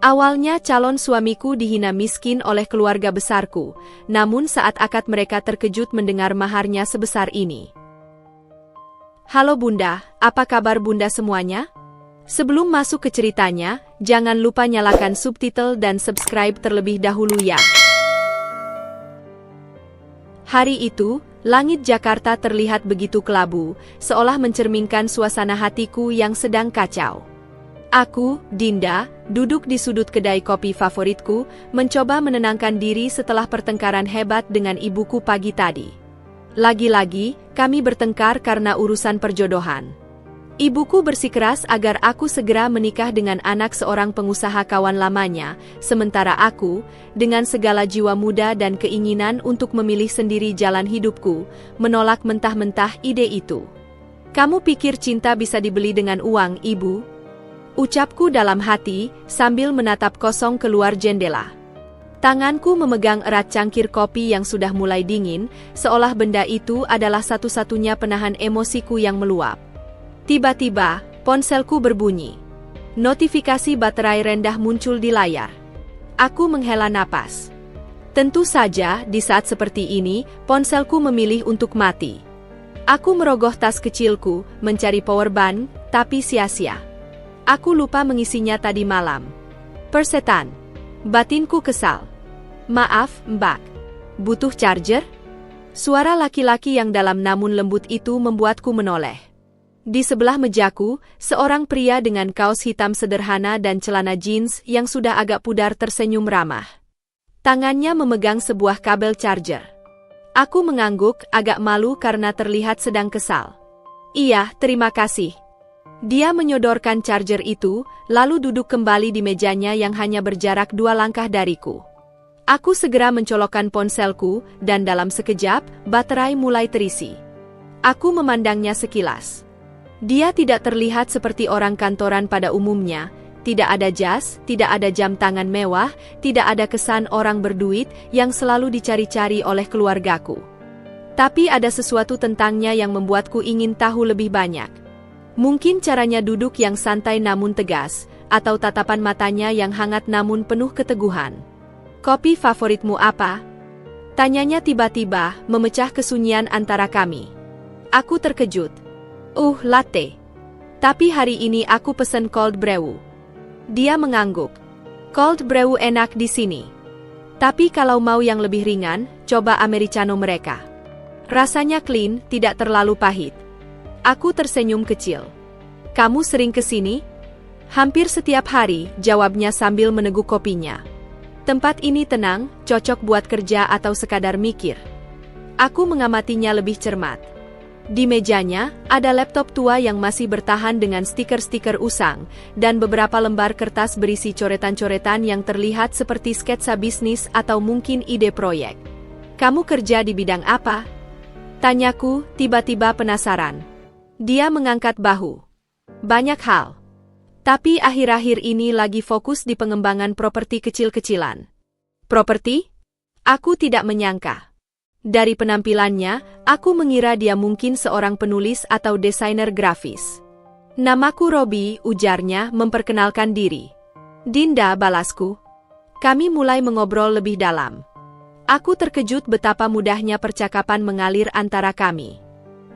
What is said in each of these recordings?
Awalnya calon suamiku dihina miskin oleh keluarga besarku, namun saat akad mereka terkejut mendengar maharnya sebesar ini. Halo Bunda, apa kabar Bunda semuanya? Sebelum masuk ke ceritanya, jangan lupa nyalakan subtitle dan subscribe terlebih dahulu ya. Hari itu, langit Jakarta terlihat begitu kelabu, seolah mencerminkan suasana hatiku yang sedang kacau. Aku, Dinda, duduk di sudut kedai kopi favoritku, mencoba menenangkan diri setelah pertengkaran hebat dengan ibuku pagi tadi. Lagi-lagi, kami bertengkar karena urusan perjodohan. Ibuku bersikeras agar aku segera menikah dengan anak seorang pengusaha kawan lamanya, sementara aku, dengan segala jiwa muda dan keinginan untuk memilih sendiri jalan hidupku, menolak mentah-mentah ide itu. Kamu pikir cinta bisa dibeli dengan uang, Ibu? Ucapku dalam hati, sambil menatap kosong keluar jendela. Tanganku memegang erat cangkir kopi yang sudah mulai dingin, seolah benda itu adalah satu-satunya penahan emosiku yang meluap. Tiba-tiba, ponselku berbunyi. Notifikasi baterai rendah muncul di layar. Aku menghela napas. Tentu saja, di saat seperti ini, ponselku memilih untuk mati. Aku merogoh tas kecilku, mencari power bank, tapi sia-sia. Aku lupa mengisinya tadi malam. Persetan. Batinku kesal. Maaf, Mbak. Butuh charger? Suara laki-laki yang dalam namun lembut itu membuatku menoleh. Di sebelah mejaku, seorang pria dengan kaos hitam sederhana dan celana jeans yang sudah agak pudar tersenyum ramah. Tangannya memegang sebuah kabel charger. Aku mengangguk, agak malu karena terlihat sedang kesal. Iya, terima kasih. Dia menyodorkan charger itu, lalu duduk kembali di mejanya yang hanya berjarak 2 langkah dariku. Aku segera mencolokkan ponselku, dan dalam sekejap, baterai mulai terisi. Aku memandangnya sekilas. Dia tidak terlihat seperti orang kantoran pada umumnya, tidak ada jas, tidak ada jam tangan mewah, tidak ada kesan orang berduit yang selalu dicari-cari oleh keluargaku. Tapi ada sesuatu tentangnya yang membuatku ingin tahu lebih banyak. Mungkin caranya duduk yang santai namun tegas, atau tatapan matanya yang hangat namun penuh keteguhan. Kopi favoritmu apa? Tanyanya tiba-tiba, memecah kesunyian antara kami. Aku terkejut. Latte. Tapi hari ini aku pesen cold brew. Dia mengangguk. Cold brew enak di sini. Tapi kalau mau yang lebih ringan, coba americano mereka. Rasanya clean, tidak terlalu pahit. Aku tersenyum kecil. Kamu sering ke sini? Hampir setiap hari, jawabnya sambil meneguk kopinya. Tempat ini tenang, cocok buat kerja atau sekadar mikir. Aku mengamatinya lebih cermat. Di mejanya, ada laptop tua yang masih bertahan dengan stiker-stiker usang, dan beberapa lembar kertas berisi coretan-coretan yang terlihat seperti sketsa bisnis atau mungkin ide proyek. Kamu kerja di bidang apa? Tanyaku, tiba-tiba penasaran. Dia mengangkat bahu. Banyak hal. Tapi akhir-akhir ini lagi fokus di pengembangan properti kecil-kecilan. Properti? Aku tidak menyangka. Dari penampilannya, aku mengira dia mungkin seorang penulis atau desainer grafis. Namaku Robi, ujarnya memperkenalkan diri. Dinda, balasku. Kami mulai mengobrol lebih dalam. Aku terkejut betapa mudahnya percakapan mengalir antara kami.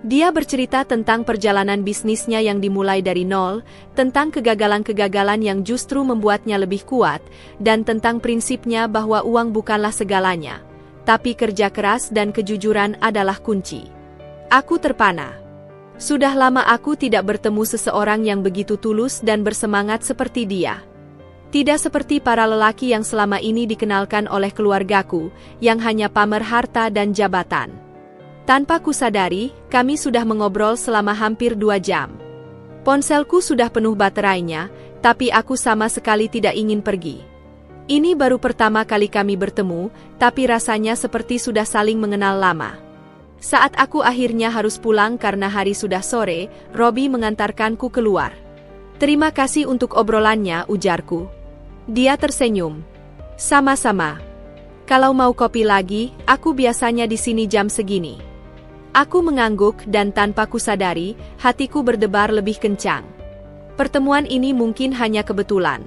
Dia bercerita tentang perjalanan bisnisnya yang dimulai dari nol, tentang kegagalan-kegagalan yang justru membuatnya lebih kuat, dan tentang prinsipnya bahwa uang bukanlah segalanya, tapi kerja keras dan kejujuran adalah kunci. Aku terpana. Sudah lama aku tidak bertemu seseorang yang begitu tulus dan bersemangat seperti dia. Tidak seperti para lelaki yang selama ini dikenalkan oleh keluargaku, yang hanya pamer harta dan jabatan. Tanpa kusadari, kami sudah mengobrol selama hampir 2 jam. Ponselku sudah penuh baterainya, tapi aku sama sekali tidak ingin pergi. Ini baru pertama kali kami bertemu, tapi rasanya seperti sudah saling mengenal lama. Saat aku akhirnya harus pulang karena hari sudah sore, Robi mengantarkanku keluar. Terima kasih untuk obrolannya, ujarku. Dia tersenyum. Sama-sama. Kalau mau kopi lagi, aku biasanya di sini jam segini. Aku mengangguk dan tanpa kusadari, hatiku berdebar lebih kencang. Pertemuan ini mungkin hanya kebetulan.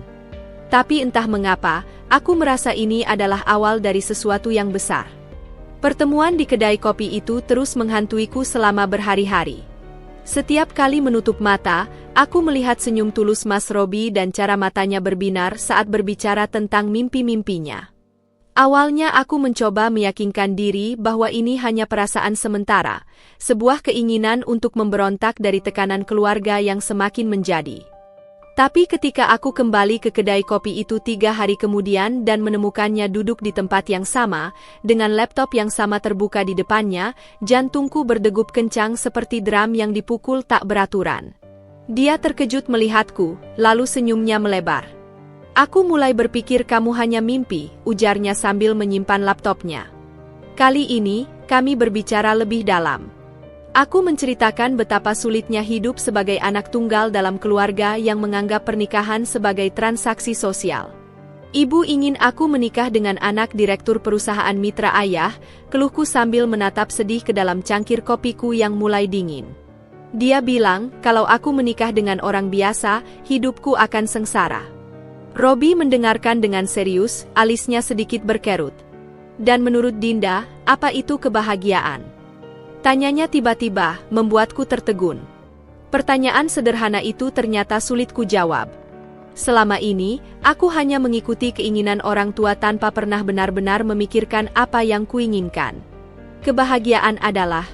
Tapi entah mengapa, aku merasa ini adalah awal dari sesuatu yang besar. Pertemuan di kedai kopi itu terus menghantuiku selama berhari-hari. Setiap kali menutup mata, aku melihat senyum tulus Mas Robi dan cara matanya berbinar saat berbicara tentang mimpi-mimpinya. Awalnya aku mencoba meyakinkan diri bahwa ini hanya perasaan sementara, sebuah keinginan untuk memberontak dari tekanan keluarga yang semakin menjadi. Tapi ketika aku kembali ke kedai kopi itu 3 hari kemudian dan menemukannya duduk di tempat yang sama, dengan laptop yang sama terbuka di depannya, jantungku berdegup kencang seperti drum yang dipukul tak beraturan. Dia terkejut melihatku, lalu senyumnya melebar. Aku mulai berpikir kamu hanya mimpi, ujarnya sambil menyimpan laptopnya. Kali ini, kami berbicara lebih dalam. Aku menceritakan betapa sulitnya hidup sebagai anak tunggal dalam keluarga yang menganggap pernikahan sebagai transaksi sosial. Ibu ingin aku menikah dengan anak direktur perusahaan mitra ayah, keluhku sambil menatap sedih ke dalam cangkir kopiku yang mulai dingin. Dia bilang, kalau aku menikah dengan orang biasa, hidupku akan sengsara. Robi mendengarkan dengan serius, alisnya sedikit berkerut. Dan menurut Dinda, apa itu kebahagiaan? Tanyanya tiba-tiba, membuatku tertegun. Pertanyaan sederhana itu ternyata sulit ku jawab. Selama ini, aku hanya mengikuti keinginan orang tua tanpa pernah benar-benar memikirkan apa yang kuinginkan. Kebahagiaan adalah...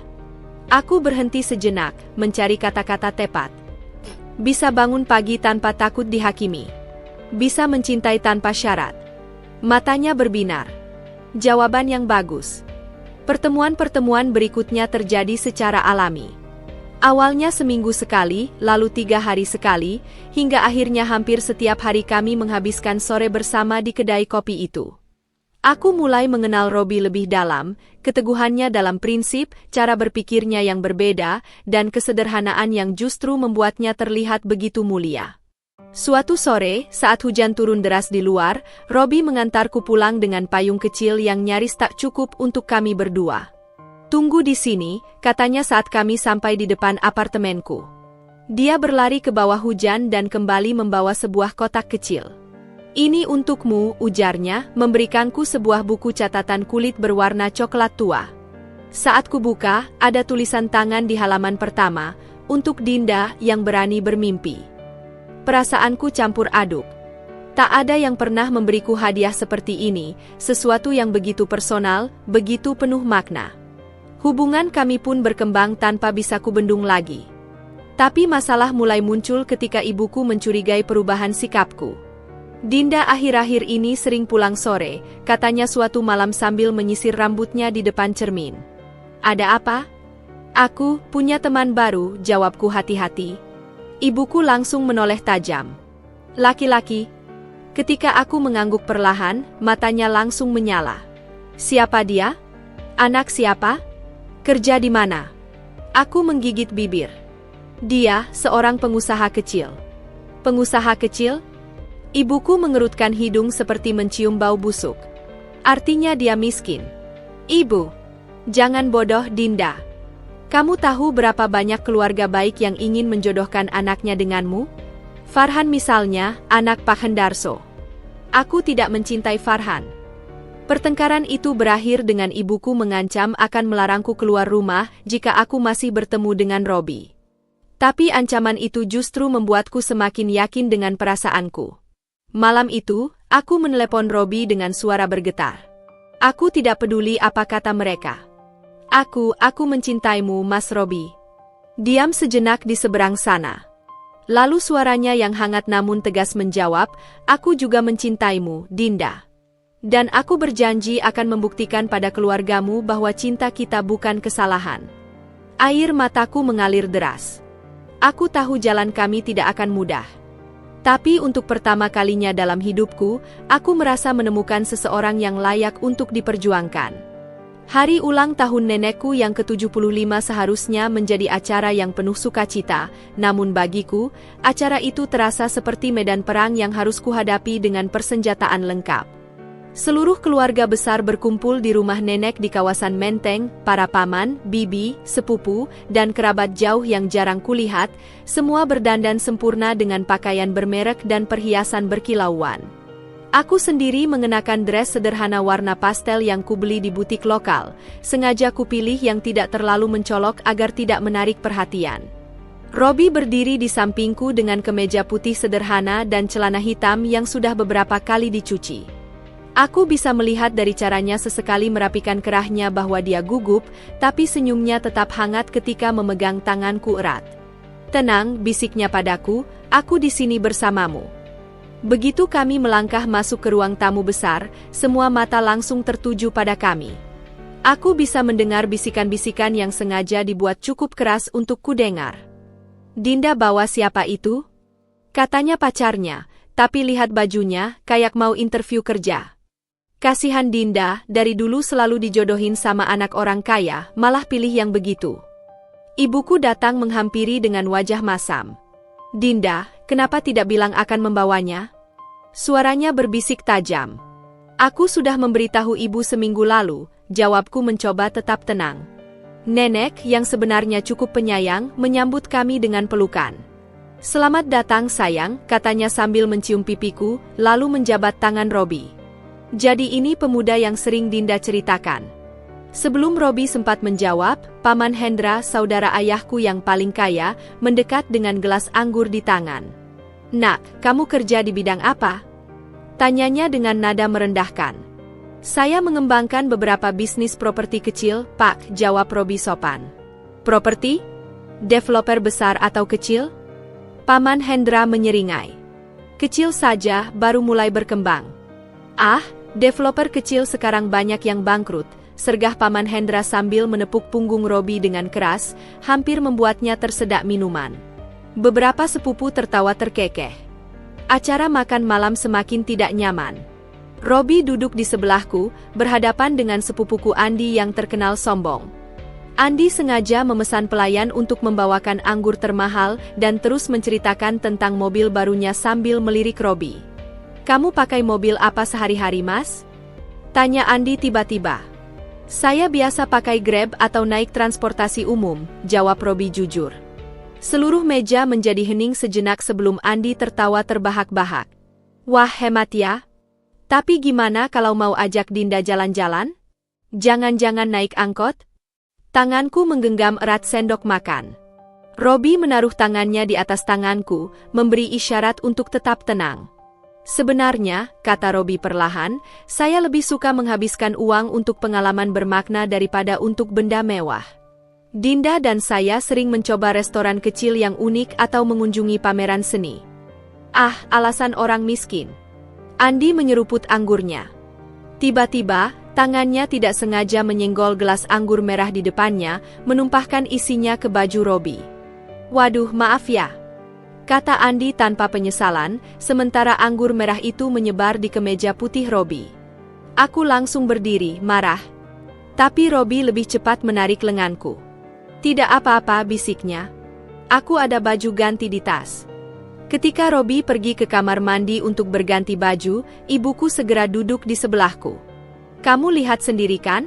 Aku berhenti sejenak, mencari kata-kata tepat. Bisa bangun pagi tanpa takut dihakimi. Bisa mencintai tanpa syarat. Matanya berbinar. Jawaban yang bagus. Pertemuan-pertemuan berikutnya terjadi secara alami. Awalnya seminggu sekali, lalu 3 hari sekali, hingga akhirnya hampir setiap hari kami menghabiskan sore bersama di kedai kopi itu. Aku mulai mengenal Robi lebih dalam, keteguhannya dalam prinsip, cara berpikirnya yang berbeda, dan kesederhanaan yang justru membuatnya terlihat begitu mulia. Suatu sore, saat hujan turun deras di luar, Robi mengantarku pulang dengan payung kecil yang nyaris tak cukup untuk kami berdua. Tunggu di sini, katanya saat kami sampai di depan apartemenku. Dia berlari ke bawah hujan dan kembali membawa sebuah kotak kecil. Ini untukmu, ujarnya, memberikanku sebuah buku catatan kulit berwarna coklat tua. Saat kubuka, ada tulisan tangan di halaman pertama, untuk Dinda yang berani bermimpi. Perasaanku campur aduk. Tak ada yang pernah memberiku hadiah seperti ini, sesuatu yang begitu personal, begitu penuh makna. Hubungan kami pun berkembang tanpa bisa kubendung lagi. Tapi masalah mulai muncul ketika ibuku mencurigai perubahan sikapku. Dinda akhir-akhir ini sering pulang sore, katanya suatu malam sambil menyisir rambutnya di depan cermin. Ada apa? Aku punya teman baru, jawabku hati-hati. Ibuku langsung menoleh tajam. Laki-laki. Ketika aku mengangguk perlahan, matanya langsung menyala. Siapa dia? Anak siapa? Kerja di mana? Aku menggigit bibir. Dia, seorang pengusaha kecil. Pengusaha kecil? Ibuku mengerutkan hidung seperti mencium bau busuk. Artinya dia miskin. Ibu, jangan bodoh, Dinda. Kamu tahu berapa banyak keluarga baik yang ingin menjodohkan anaknya denganmu? Farhan misalnya, anak Pak Hendarso. Aku tidak mencintai Farhan. Pertengkaran itu berakhir dengan ibuku mengancam akan melarangku keluar rumah jika aku masih bertemu dengan Robi. Tapi ancaman itu justru membuatku semakin yakin dengan perasaanku. Malam itu, aku menelepon Robi dengan suara bergetar. Aku tidak peduli apa kata mereka. Aku mencintaimu, Mas Robi. Diam sejenak di seberang sana. Lalu suaranya yang hangat namun tegas menjawab, aku juga mencintaimu, Dinda. Dan aku berjanji akan membuktikan pada keluargamu bahwa cinta kita bukan kesalahan. Air mataku mengalir deras. Aku tahu jalan kami tidak akan mudah. Tapi untuk pertama kalinya dalam hidupku, aku merasa menemukan seseorang yang layak untuk diperjuangkan. Hari ulang tahun nenekku yang ke-75 seharusnya menjadi acara yang penuh sukacita, namun bagiku, acara itu terasa seperti medan perang yang harus kuhadapi dengan persenjataan lengkap. Seluruh keluarga besar berkumpul di rumah nenek di kawasan Menteng, para paman, bibi, sepupu, dan kerabat jauh yang jarang kulihat, semua berdandan sempurna dengan pakaian bermerek dan perhiasan berkilauan. Aku sendiri mengenakan dress sederhana warna pastel yang kubeli di butik lokal, sengaja kupilih yang tidak terlalu mencolok agar tidak menarik perhatian. Robi berdiri di sampingku dengan kemeja putih sederhana dan celana hitam yang sudah beberapa kali dicuci. Aku bisa melihat dari caranya sesekali merapikan kerahnya bahwa dia gugup, tapi senyumnya tetap hangat ketika memegang tanganku erat. "Tenang," bisiknya padaku, "aku di sini bersamamu." Begitu kami melangkah masuk ke ruang tamu besar, semua mata langsung tertuju pada kami. Aku bisa mendengar bisikan-bisikan yang sengaja dibuat cukup keras untuk kudengar. "Dinda bawa siapa itu?" Katanya pacarnya, tapi lihat bajunya, kayak mau interview kerja. Kasihan Dinda, dari dulu selalu dijodohin sama anak orang kaya, malah pilih yang begitu. Ibuku datang menghampiri dengan wajah masam. "Dinda, kenapa tidak bilang akan membawanya?" Suaranya berbisik tajam. "Aku sudah memberitahu ibu seminggu lalu," jawabku mencoba tetap tenang. Nenek, yang sebenarnya cukup penyayang, menyambut kami dengan pelukan. "Selamat datang sayang," katanya sambil mencium pipiku, lalu menjabat tangan Robi. "Jadi ini pemuda yang sering Dinda ceritakan." Sebelum Robi sempat menjawab, Paman Hendra, saudara ayahku yang paling kaya, mendekat dengan gelas anggur di tangan. "Nak, kamu kerja di bidang apa?" tanyanya dengan nada merendahkan. "Saya mengembangkan beberapa bisnis properti kecil, Pak," jawab Robi sopan. "Properti? Developer besar atau kecil?" Paman Hendra menyeringai. "Kecil saja, baru mulai berkembang." "Ah, developer kecil sekarang banyak yang bangkrut," sergah Paman Hendra sambil menepuk punggung Robi dengan keras, hampir membuatnya tersedak minuman. Beberapa sepupu tertawa terkekeh. Acara makan malam semakin tidak nyaman. Robi duduk di sebelahku, berhadapan dengan sepupuku Andi yang terkenal sombong. Andi sengaja memesan pelayan untuk membawakan anggur termahal dan terus menceritakan tentang mobil barunya sambil melirik Robi. "Kamu pakai mobil apa sehari-hari, Mas?" tanya Andi tiba-tiba. "Saya biasa pakai Grab atau naik transportasi umum," jawab Robi jujur. Seluruh meja menjadi hening sejenak sebelum Andi tertawa terbahak-bahak. "Wah, hemat ya. Tapi gimana kalau mau ajak Dinda jalan-jalan? Jangan-jangan naik angkot?" Tanganku menggenggam erat sendok makan. Robi menaruh tangannya di atas tanganku, memberi isyarat untuk tetap tenang. "Sebenarnya," kata Robi perlahan, "saya lebih suka menghabiskan uang untuk pengalaman bermakna daripada untuk benda mewah. Dinda dan saya sering mencoba restoran kecil yang unik atau mengunjungi pameran seni." "Ah, alasan orang miskin." Andi menyeruput anggurnya. Tiba-tiba, tangannya tidak sengaja menyenggol gelas anggur merah di depannya, menumpahkan isinya ke baju Robi. "Waduh, maaf ya," kata Andi tanpa penyesalan, sementara anggur merah itu menyebar di kemeja putih Robi. Aku langsung berdiri, marah. Tapi Robi lebih cepat menarik lenganku. "Tidak apa-apa," bisiknya. "Aku ada baju ganti di tas." Ketika Robi pergi ke kamar mandi untuk berganti baju, ibuku segera duduk di sebelahku. "Kamu lihat sendiri kan?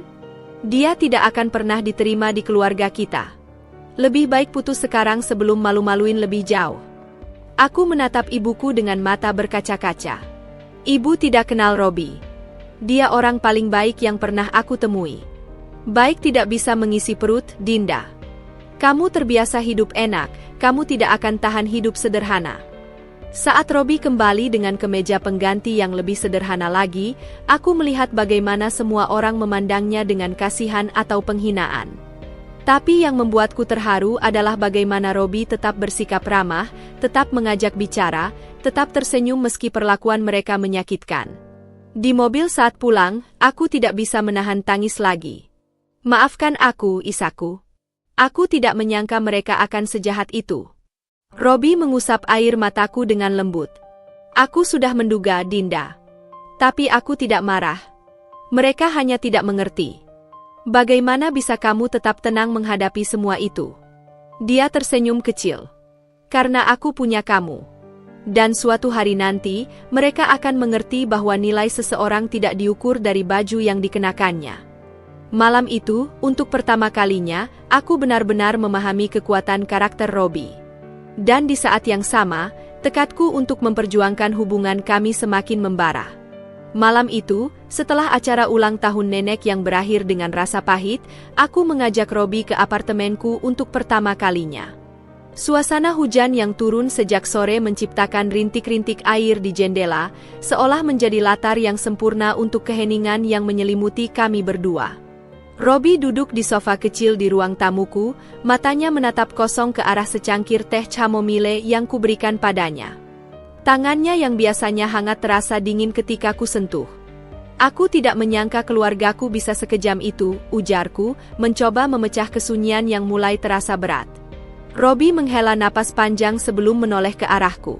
Dia tidak akan pernah diterima di keluarga kita. Lebih baik putus sekarang sebelum malu-maluin lebih jauh." Aku menatap ibuku dengan mata berkaca-kaca. Ibu tidak kenal Robi. Dia orang paling baik yang pernah aku temui. "Baik tidak bisa mengisi perut, Dinda. Kamu terbiasa hidup enak, kamu tidak akan tahan hidup sederhana." Saat Robi kembali dengan kemeja pengganti yang lebih sederhana lagi, aku melihat bagaimana semua orang memandangnya dengan kasihan atau penghinaan. Tapi yang membuatku terharu adalah bagaimana Robi tetap bersikap ramah, tetap mengajak bicara, tetap tersenyum meski perlakuan mereka menyakitkan. Di mobil saat pulang, aku tidak bisa menahan tangis lagi. "Maafkan aku, Isaku. Aku tidak menyangka mereka akan sejahat itu." Robi mengusap air mataku dengan lembut. "Aku sudah menduga, Dinda. Tapi aku tidak marah. Mereka hanya tidak mengerti. Bagaimana bisa kamu tetap tenang menghadapi semua itu?" Dia tersenyum kecil. "Karena aku punya kamu. Dan suatu hari nanti, mereka akan mengerti bahwa nilai seseorang tidak diukur dari baju yang dikenakannya." Malam itu, untuk pertama kalinya, aku benar-benar memahami kekuatan karakter Robi. Dan di saat yang sama, tekadku untuk memperjuangkan hubungan kami semakin membara. Malam itu, setelah acara ulang tahun nenek yang berakhir dengan rasa pahit, aku mengajak Robi ke apartemenku untuk pertama kalinya. Suasana hujan yang turun sejak sore menciptakan rintik-rintik air di jendela, seolah menjadi latar yang sempurna untuk keheningan yang menyelimuti kami berdua. Robi duduk di sofa kecil di ruang tamuku, matanya menatap kosong ke arah secangkir teh chamomile yang kuberikan padanya. Tangannya yang biasanya hangat terasa dingin ketika ku sentuh. Aku tidak menyangka keluargaku bisa sekejam itu, ujarku, mencoba memecah kesunyian yang mulai terasa berat. Robi menghela napas panjang sebelum menoleh ke arahku.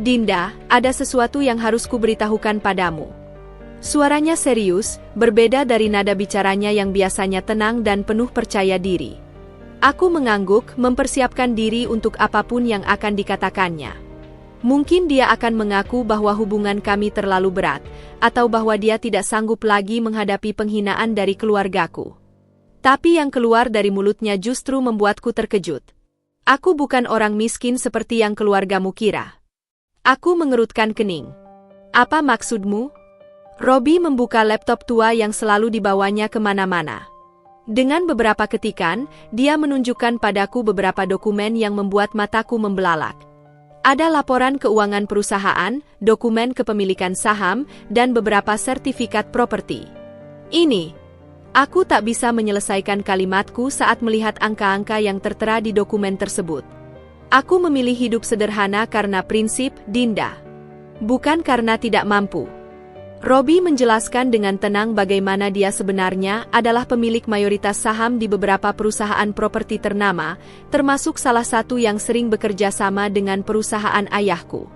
Dinda, ada sesuatu yang harus kuberitahukan padamu. Suaranya serius, berbeda dari nada bicaranya yang biasanya tenang dan penuh percaya diri. Aku mengangguk, mempersiapkan diri untuk apapun yang akan dikatakannya. Mungkin dia akan mengaku bahwa hubungan kami terlalu berat, atau bahwa dia tidak sanggup lagi menghadapi penghinaan dari keluargaku. Tapi yang keluar dari mulutnya justru membuatku terkejut. Aku bukan orang miskin seperti yang keluargamu kira. Aku mengerutkan kening. Apa maksudmu? Robi membuka laptop tua yang selalu dibawanya kemana-mana. Dengan beberapa ketikan, dia menunjukkan padaku beberapa dokumen yang membuat mataku membelalak. Ada laporan keuangan perusahaan, dokumen kepemilikan saham, dan beberapa sertifikat properti. Ini. Aku tak bisa menyelesaikan kalimatku saat melihat angka-angka yang tertera di dokumen tersebut. Aku memilih hidup sederhana karena prinsip, Dinda. Bukan karena tidak mampu. Robi menjelaskan dengan tenang bagaimana dia sebenarnya adalah pemilik mayoritas saham di beberapa perusahaan properti ternama, termasuk salah satu yang sering bekerja sama dengan perusahaan ayahku.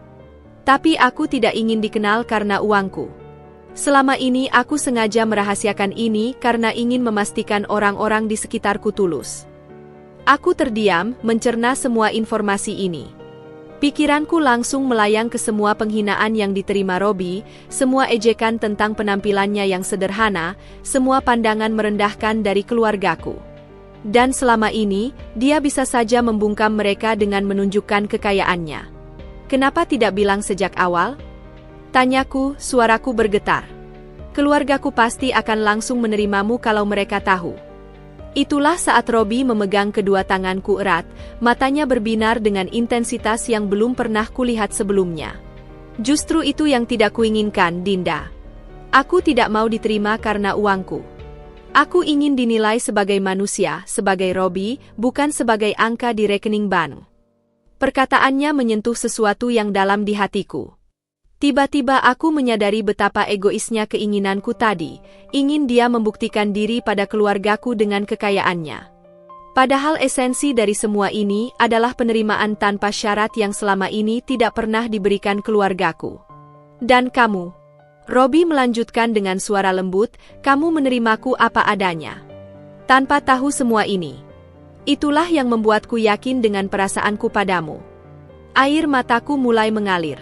Tapi aku tidak ingin dikenal karena uangku. Selama ini aku sengaja merahasiakan ini karena ingin memastikan orang-orang di sekitarku tulus. Aku terdiam, mencerna semua informasi ini. Pikiranku langsung melayang ke semua penghinaan yang diterima Robi, semua ejekan tentang penampilannya yang sederhana, semua pandangan merendahkan dari keluargaku. Dan selama ini, dia bisa saja membungkam mereka dengan menunjukkan kekayaannya. Kenapa tidak bilang sejak awal? Tanyaku, suaraku bergetar. Keluargaku pasti akan langsung menerimamu kalau mereka tahu. Itulah saat Robi memegang kedua tanganku erat, matanya berbinar dengan intensitas yang belum pernah kulihat sebelumnya. Justru itu yang tidak kuinginkan, Dinda. Aku tidak mau diterima karena uangku. Aku ingin dinilai sebagai manusia, sebagai Robi, bukan sebagai angka di rekening bank. Perkataannya menyentuh sesuatu yang dalam di hatiku. Tiba-tiba aku menyadari betapa egoisnya keinginanku tadi, ingin dia membuktikan diri pada keluargaku dengan kekayaannya. Padahal esensi dari semua ini adalah penerimaan tanpa syarat yang selama ini tidak pernah diberikan keluargaku. Dan kamu, Robi melanjutkan dengan suara lembut, kamu menerimaku apa adanya. Tanpa tahu semua ini. Itulah yang membuatku yakin dengan perasaanku padamu. Air mataku mulai mengalir.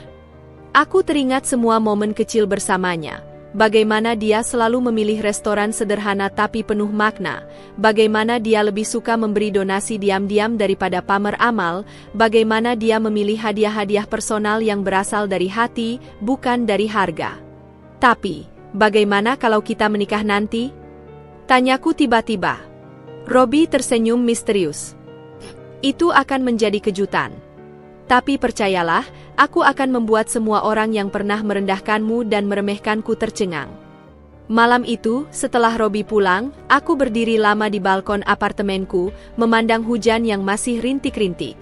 Aku teringat semua momen kecil bersamanya, bagaimana dia selalu memilih restoran sederhana tapi penuh makna, bagaimana dia lebih suka memberi donasi diam-diam daripada pamer amal, bagaimana dia memilih hadiah-hadiah personal yang berasal dari hati, bukan dari harga. Tapi, bagaimana kalau kita menikah nanti? Tanyaku tiba-tiba. Robi tersenyum misterius. Itu akan menjadi kejutan. Tapi percayalah, aku akan membuat semua orang yang pernah merendahkanmu dan meremehkanku tercengang. Malam itu, setelah Robi pulang, aku berdiri lama di balkon apartemenku, memandang hujan yang masih rintik-rintik.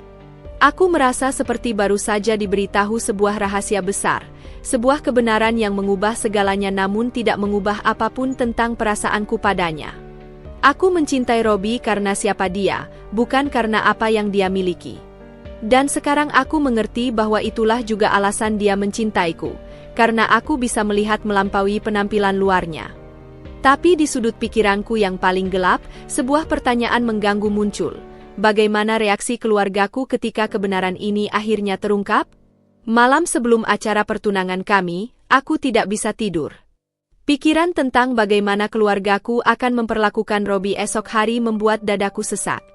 Aku merasa seperti baru saja diberitahu sebuah rahasia besar, sebuah kebenaran yang mengubah segalanya namun tidak mengubah apapun tentang perasaanku padanya. Aku mencintai Robi karena siapa dia, bukan karena apa yang dia miliki. Dan sekarang aku mengerti bahwa itulah juga alasan dia mencintaiku, karena aku bisa melihat melampaui penampilan luarnya. Tapi di sudut pikiranku yang paling gelap, sebuah pertanyaan mengganggu muncul. Bagaimana reaksi keluargaku ketika kebenaran ini akhirnya terungkap? Malam sebelum acara pertunangan kami, aku tidak bisa tidur. Pikiran tentang bagaimana keluargaku akan memperlakukan Robi esok hari membuat dadaku sesak.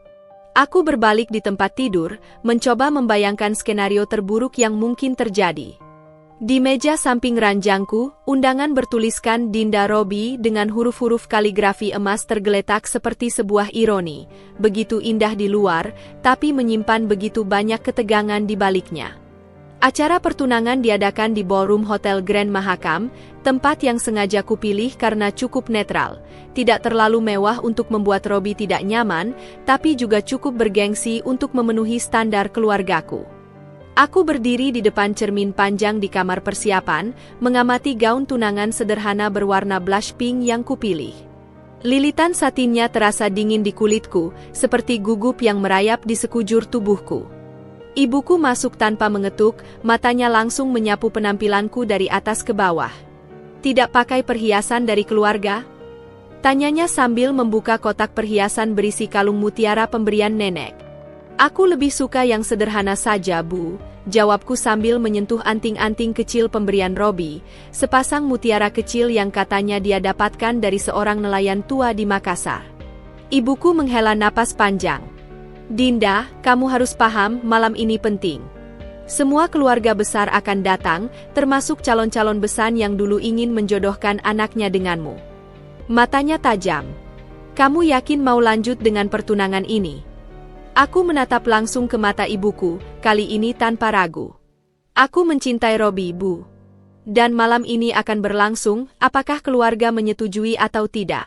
Aku berbalik di tempat tidur, mencoba membayangkan skenario terburuk yang mungkin terjadi. Di meja samping ranjangku, undangan bertuliskan Dinda Robby dengan huruf-huruf kaligrafi emas tergeletak seperti sebuah ironi. Begitu indah di luar, tapi menyimpan begitu banyak ketegangan di baliknya. Acara pertunangan diadakan di ballroom Hotel Grand Mahakam, tempat yang sengaja kupilih karena cukup netral. Tidak terlalu mewah untuk membuat Robby tidak nyaman, tapi juga cukup bergengsi untuk memenuhi standar keluargaku. Aku berdiri di depan cermin panjang di kamar persiapan, mengamati gaun tunangan sederhana berwarna blush pink yang kupilih. Lilitan satinnya terasa dingin di kulitku, seperti gugup yang merayap di sekujur tubuhku. Ibuku masuk tanpa mengetuk, matanya langsung menyapu penampilanku dari atas ke bawah. "Tidak pakai perhiasan dari keluarga?" tanyanya sambil membuka kotak perhiasan berisi kalung mutiara pemberian nenek. "Aku lebih suka yang sederhana saja, Bu," jawabku sambil menyentuh anting-anting kecil pemberian Robby, sepasang mutiara kecil yang katanya dia dapatkan dari seorang nelayan tua di Makassar. Ibuku menghela napas panjang. "Dinda, kamu harus paham, malam ini penting. Semua keluarga besar akan datang, termasuk calon-calon besan yang dulu ingin menjodohkan anaknya denganmu." Matanya tajam. "Kamu yakin mau lanjut dengan pertunangan ini?" Aku menatap langsung ke mata ibuku, kali ini tanpa ragu. "Aku mencintai Robby, Bu. Dan malam ini akan berlangsung, apakah keluarga menyetujui atau tidak?"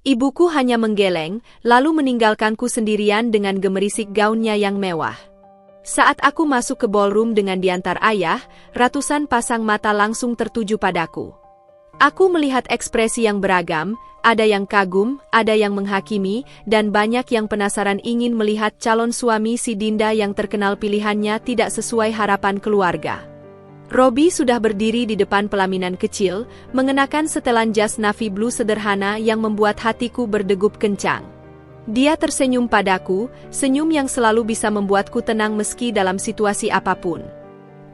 Ibuku hanya menggeleng, lalu meninggalkanku sendirian dengan gemerisik gaunnya yang mewah. Saat aku masuk ke ballroom dengan diantar ayah, ratusan pasang mata langsung tertuju padaku. Aku melihat ekspresi yang beragam, ada yang kagum, ada yang menghakimi, dan banyak yang penasaran ingin melihat calon suami si Dinda yang terkenal pilihannya tidak sesuai harapan keluarga. Robby sudah berdiri di depan pelaminan kecil, mengenakan setelan jas navy blue sederhana yang membuat hatiku berdegup kencang. Dia tersenyum padaku, senyum yang selalu bisa membuatku tenang meski dalam situasi apapun.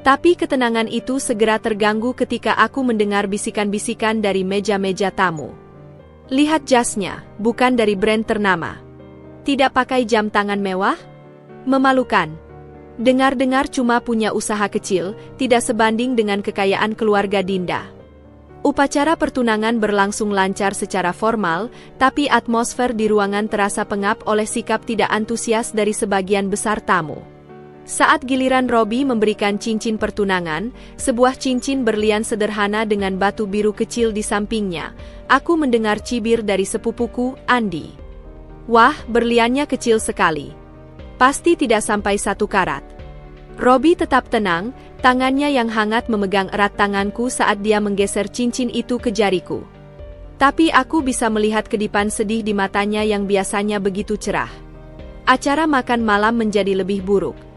Tapi ketenangan itu segera terganggu ketika aku mendengar bisikan-bisikan dari meja-meja tamu. "Lihat jasnya, bukan dari brand ternama. Tidak pakai jam tangan mewah? Memalukan. Dengar-dengar cuma punya usaha kecil, tidak sebanding dengan kekayaan keluarga Dinda." Upacara pertunangan berlangsung lancar secara formal, tapi atmosfer di ruangan terasa pengap oleh sikap tidak antusias dari sebagian besar tamu. Saat giliran Robby memberikan cincin pertunangan, sebuah cincin berlian sederhana dengan batu biru kecil di sampingnya, aku mendengar cibir dari sepupuku, Andi. "Wah, berliannya kecil sekali. Pasti tidak sampai 1 karat." Robby tetap tenang, tangannya yang hangat memegang erat tanganku saat dia menggeser cincin itu ke jariku. Tapi aku bisa melihat kedipan sedih di matanya yang biasanya begitu cerah. Acara makan malam menjadi lebih buruk.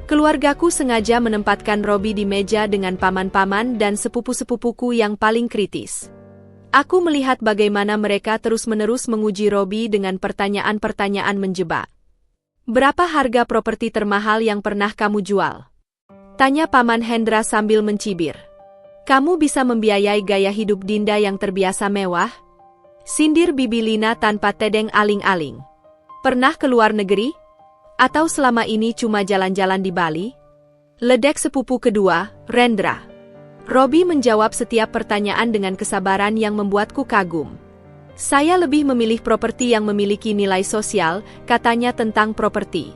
Keluargaku sengaja menempatkan Robby di meja dengan paman-paman dan sepupu-sepupuku yang paling kritis. Aku melihat bagaimana mereka terus-menerus menguji Robby dengan pertanyaan-pertanyaan menjebak. "Berapa harga properti termahal yang pernah kamu jual?" tanya Paman Hendra sambil mencibir. "Kamu bisa membiayai gaya hidup Dinda yang terbiasa mewah?" sindir Bibi Lina tanpa tedeng aling-aling. "Pernah ke luar negeri? Atau selama ini cuma jalan-jalan di Bali?" ledek sepupu kedua, Rendra. Robby menjawab setiap pertanyaan dengan kesabaran yang membuatku kagum. "Saya lebih memilih properti yang memiliki nilai sosial," katanya tentang properti.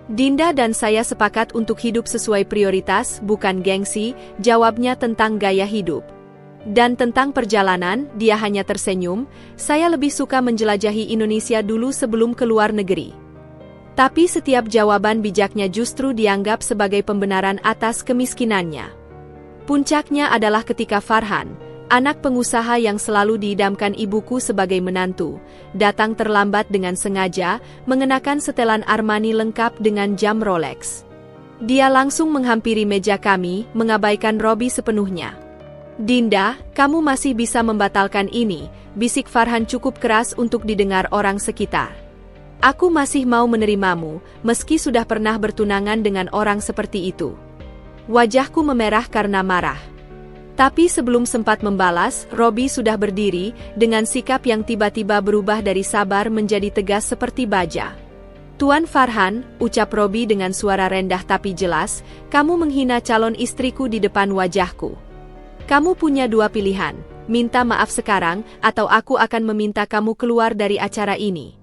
"Dinda dan saya sepakat untuk hidup sesuai prioritas, bukan gengsi," jawabnya tentang gaya hidup. Dan tentang perjalanan, dia hanya tersenyum, "Saya lebih suka menjelajahi Indonesia dulu sebelum ke luar negeri." Tapi setiap jawaban bijaknya justru dianggap sebagai pembenaran atas kemiskinannya. Puncaknya adalah ketika Farhan, anak pengusaha yang selalu diidamkan ibuku sebagai menantu, datang terlambat dengan sengaja, mengenakan setelan Armani lengkap dengan jam Rolex. Dia langsung menghampiri meja kami, mengabaikan Robby sepenuhnya. "Dinda, kamu masih bisa membatalkan ini," bisik Farhan cukup keras untuk didengar orang sekitar. "Aku masih mau menerimamu, meski sudah pernah bertunangan dengan orang seperti itu." Wajahku memerah karena marah. Tapi sebelum sempat membalas, Robby sudah berdiri, dengan sikap yang tiba-tiba berubah dari sabar menjadi tegas seperti baja. Tuan Farhan, ucap Robi dengan suara rendah tapi jelas, kamu menghina calon istriku di depan wajahku. Kamu punya dua pilihan, minta maaf sekarang, atau aku akan meminta kamu keluar dari acara ini.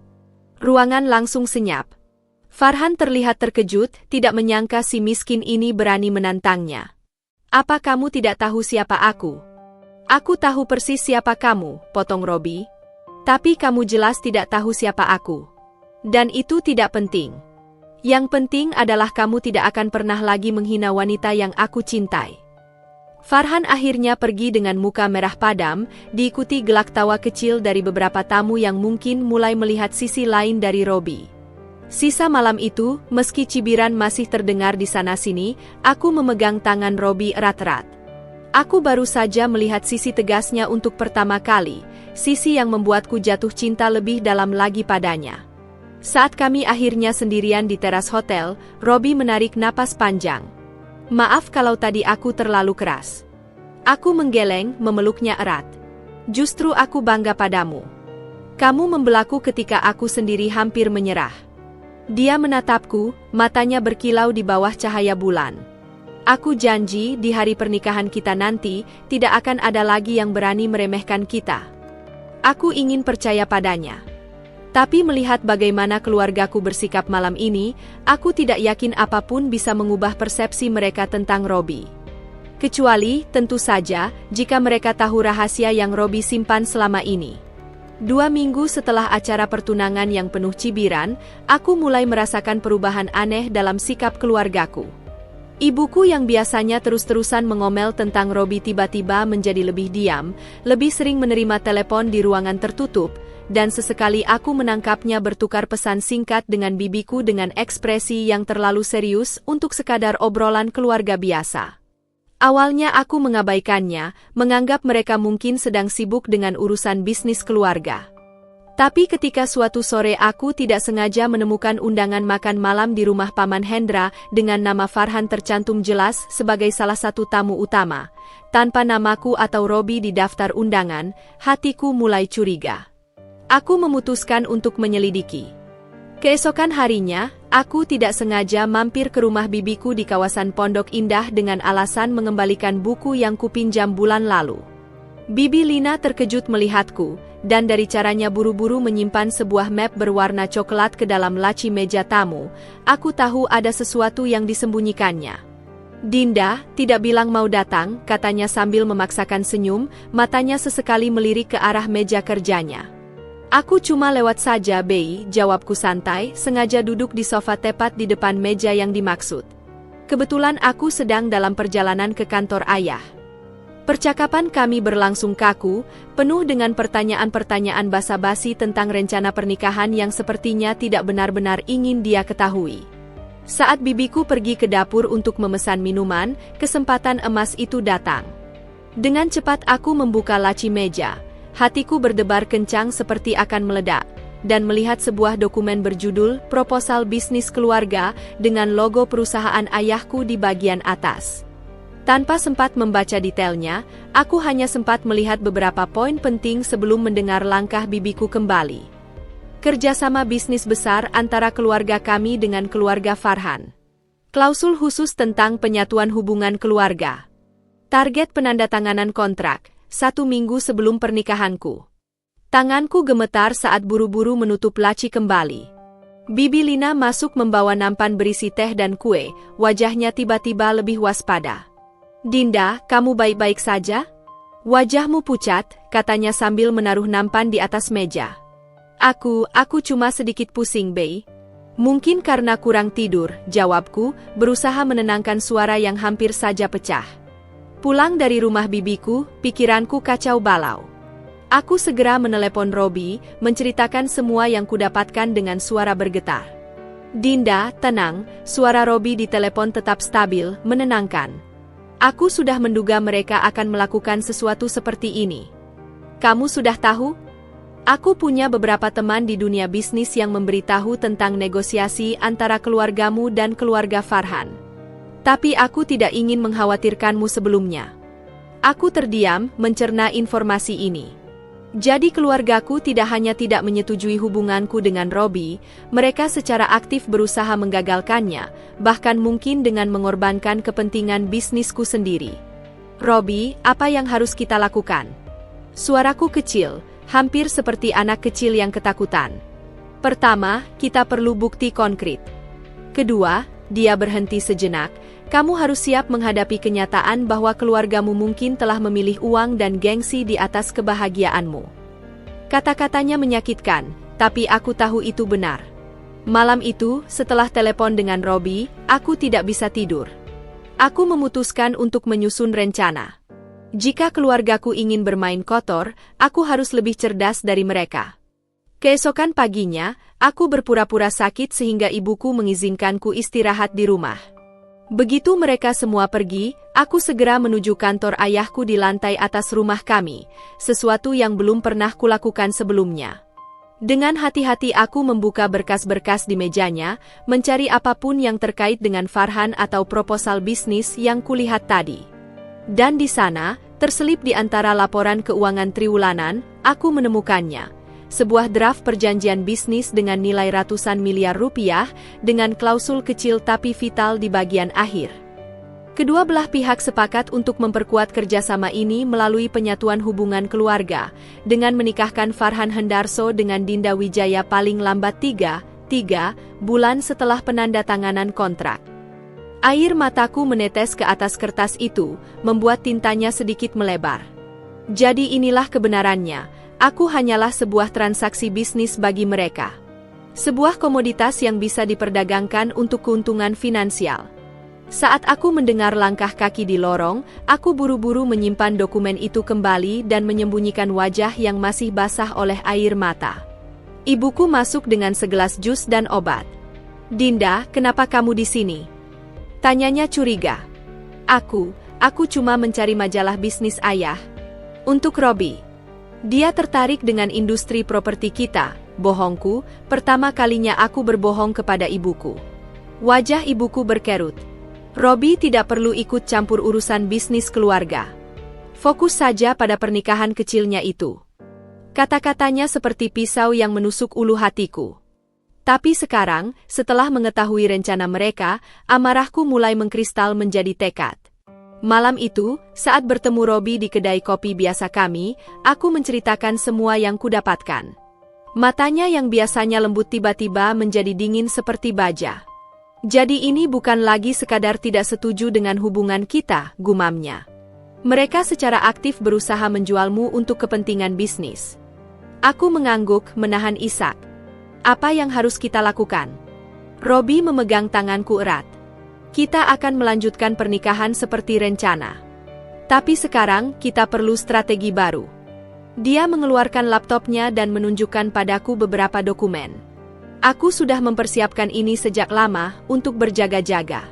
Ruangan langsung senyap. Farhan terlihat terkejut, tidak menyangka si miskin ini berani menantangnya. Apa kamu tidak tahu siapa aku? Aku tahu persis siapa kamu, potong Robi. Tapi kamu jelas tidak tahu siapa aku. Dan itu tidak penting. Yang penting adalah kamu tidak akan pernah lagi menghina wanita yang aku cintai. Farhan akhirnya pergi dengan muka merah padam, diikuti gelak tawa kecil dari beberapa tamu yang mungkin mulai melihat sisi lain dari Robi. Sisa malam itu, meski cibiran masih terdengar di sana-sini, aku memegang tangan Robi erat-erat. Aku baru saja melihat sisi tegasnya untuk pertama kali, sisi yang membuatku jatuh cinta lebih dalam lagi padanya. Saat kami akhirnya sendirian di teras hotel, Robi menarik napas panjang. Maaf kalau tadi aku terlalu keras. Aku menggeleng, memeluknya erat. Justru aku bangga padamu. Kamu membelaku ketika aku sendiri hampir menyerah. Dia menatapku, matanya berkilau di bawah cahaya bulan. Aku janji di hari pernikahan kita nanti, tidak akan ada lagi yang berani meremehkan kita. Aku ingin percaya padanya. Tapi melihat bagaimana keluargaku bersikap malam ini, aku tidak yakin apapun bisa mengubah persepsi mereka tentang Robi. Kecuali, tentu saja, jika mereka tahu rahasia yang Robi simpan selama ini. 2 minggu setelah acara pertunangan yang penuh cibiran, aku mulai merasakan perubahan aneh dalam sikap keluargaku. Ibuku yang biasanya terus-terusan mengomel tentang Robi tiba-tiba menjadi lebih diam, lebih sering menerima telepon di ruangan tertutup, dan sesekali aku menangkapnya bertukar pesan singkat dengan bibiku dengan ekspresi yang terlalu serius untuk sekadar obrolan keluarga biasa. Awalnya aku mengabaikannya, menganggap mereka mungkin sedang sibuk dengan urusan bisnis keluarga. Tapi ketika suatu sore aku tidak sengaja menemukan undangan makan malam di rumah Paman Hendra dengan nama Farhan tercantum jelas sebagai salah satu tamu utama, tanpa namaku atau Robi di daftar undangan, hatiku mulai curiga. Aku memutuskan untuk menyelidiki. Keesokan harinya, aku tidak sengaja mampir ke rumah bibiku di kawasan Pondok Indah dengan alasan mengembalikan buku yang kupinjam bulan lalu. Bibi Lina terkejut melihatku, dan dari caranya buru-buru menyimpan sebuah map berwarna coklat ke dalam laci meja tamu, aku tahu ada sesuatu yang disembunyikannya. Dinda, tidak bilang mau datang, katanya sambil memaksakan senyum, matanya sesekali melirik ke arah meja kerjanya. Aku cuma lewat saja, Bei, jawabku santai, sengaja duduk di sofa tepat di depan meja yang dimaksud. Kebetulan aku sedang dalam perjalanan ke kantor ayah. Percakapan kami berlangsung kaku, penuh dengan pertanyaan-pertanyaan basa-basi tentang rencana pernikahan yang sepertinya tidak benar-benar ingin dia ketahui. Saat bibiku pergi ke dapur untuk memesan minuman, kesempatan emas itu datang. Dengan cepat aku membuka laci meja. Hatiku berdebar kencang seperti akan meledak, dan melihat sebuah dokumen berjudul Proposal Bisnis Keluarga dengan logo perusahaan ayahku di bagian atas. Tanpa sempat membaca detailnya, aku hanya sempat melihat beberapa poin penting sebelum mendengar langkah bibiku kembali. Kerjasama bisnis besar antara keluarga kami dengan keluarga Farhan. Klausul khusus tentang penyatuan hubungan keluarga. Target penandatanganan kontrak. 1 minggu sebelum pernikahanku. Tanganku gemetar saat buru-buru menutup laci kembali. Bibi Lina masuk membawa nampan berisi teh dan kue, wajahnya tiba-tiba lebih waspada. Dinda, kamu baik-baik saja? Wajahmu pucat, katanya sambil menaruh nampan di atas meja. Aku cuma sedikit pusing, Bei. Mungkin karena kurang tidur, jawabku, berusaha menenangkan suara yang hampir saja pecah. Pulang dari rumah bibiku, pikiranku kacau balau. Aku segera menelepon Robi, menceritakan semua yang kudapatkan dengan suara bergetar. Dinda, tenang, suara Robi di telepon tetap stabil, menenangkan. Aku sudah menduga mereka akan melakukan sesuatu seperti ini. Kamu sudah tahu? Aku punya beberapa teman di dunia bisnis yang memberitahu tentang negosiasi antara keluargamu dan keluarga Farhan. Tapi aku tidak ingin mengkhawatirkanmu sebelumnya. Aku terdiam, mencerna informasi ini. Jadi keluargaku tidak hanya tidak menyetujui hubunganku dengan Robi, mereka secara aktif berusaha menggagalkannya, bahkan mungkin dengan mengorbankan kepentingan bisnisku sendiri. Robi, apa yang harus kita lakukan? Suaraku kecil, hampir seperti anak kecil yang ketakutan. Pertama, kita perlu bukti konkret. Kedua, dia berhenti sejenak. Kamu harus siap menghadapi kenyataan bahwa keluargamu mungkin telah memilih uang dan gengsi di atas kebahagiaanmu. Kata-katanya menyakitkan, tapi aku tahu itu benar. Malam itu, setelah telepon dengan Robi, aku tidak bisa tidur. Aku memutuskan untuk menyusun rencana. Jika keluargaku ingin bermain kotor, aku harus lebih cerdas dari mereka. Keesokan paginya, aku berpura-pura sakit sehingga ibuku mengizinkanku istirahat di rumah. Begitu mereka semua pergi, aku segera menuju kantor ayahku di lantai atas rumah kami, sesuatu yang belum pernah kulakukan sebelumnya. Dengan hati-hati aku membuka berkas-berkas di mejanya, mencari apapun yang terkait dengan Farhan atau proposal bisnis yang kulihat tadi. Dan di sana, terselip di antara laporan keuangan triwulanan, aku menemukannya. Sebuah draft perjanjian bisnis dengan nilai ratusan miliar rupiah, dengan klausul kecil tapi vital di bagian akhir. Kedua belah pihak sepakat untuk memperkuat kerjasama ini melalui penyatuan hubungan keluarga, dengan menikahkan Farhan Hendarso dengan Dinda Wijaya paling lambat 3 bulan setelah penandatanganan kontrak. Air mataku menetes ke atas kertas itu, membuat tintanya sedikit melebar. Jadi inilah kebenarannya. Aku hanyalah sebuah transaksi bisnis bagi mereka. Sebuah komoditas yang bisa diperdagangkan untuk keuntungan finansial. Saat aku mendengar langkah kaki di lorong, aku buru-buru menyimpan dokumen itu kembali dan menyembunyikan wajah yang masih basah oleh air mata. Ibuku masuk dengan segelas jus dan obat. "Dinda, kenapa kamu di sini?" Tanyanya curiga. Aku cuma mencari majalah bisnis ayah. Untuk Robi. Dia tertarik dengan industri properti kita. Bohongku, pertama kalinya aku berbohong kepada ibuku. Wajah ibuku berkerut. Robi tidak perlu ikut campur urusan bisnis keluarga. Fokus saja pada pernikahan kecilnya itu. Kata-katanya seperti pisau yang menusuk ulu hatiku. Tapi sekarang, setelah mengetahui rencana mereka, amarahku mulai mengkristal menjadi tekad. Malam itu, saat bertemu Robi di kedai kopi biasa kami, aku menceritakan semua yang kudapatkan. Matanya yang biasanya lembut tiba-tiba menjadi dingin seperti baja. "Jadi ini bukan lagi sekadar tidak setuju dengan hubungan kita," gumamnya. "Mereka secara aktif berusaha menjualmu untuk kepentingan bisnis." Aku mengangguk, menahan isak. "Apa yang harus kita lakukan?" Robi memegang tanganku erat. "Kita akan melanjutkan pernikahan seperti rencana. Tapi sekarang, kita perlu strategi baru." Dia mengeluarkan laptopnya dan menunjukkan padaku beberapa dokumen. Aku sudah mempersiapkan ini sejak lama, untuk berjaga-jaga.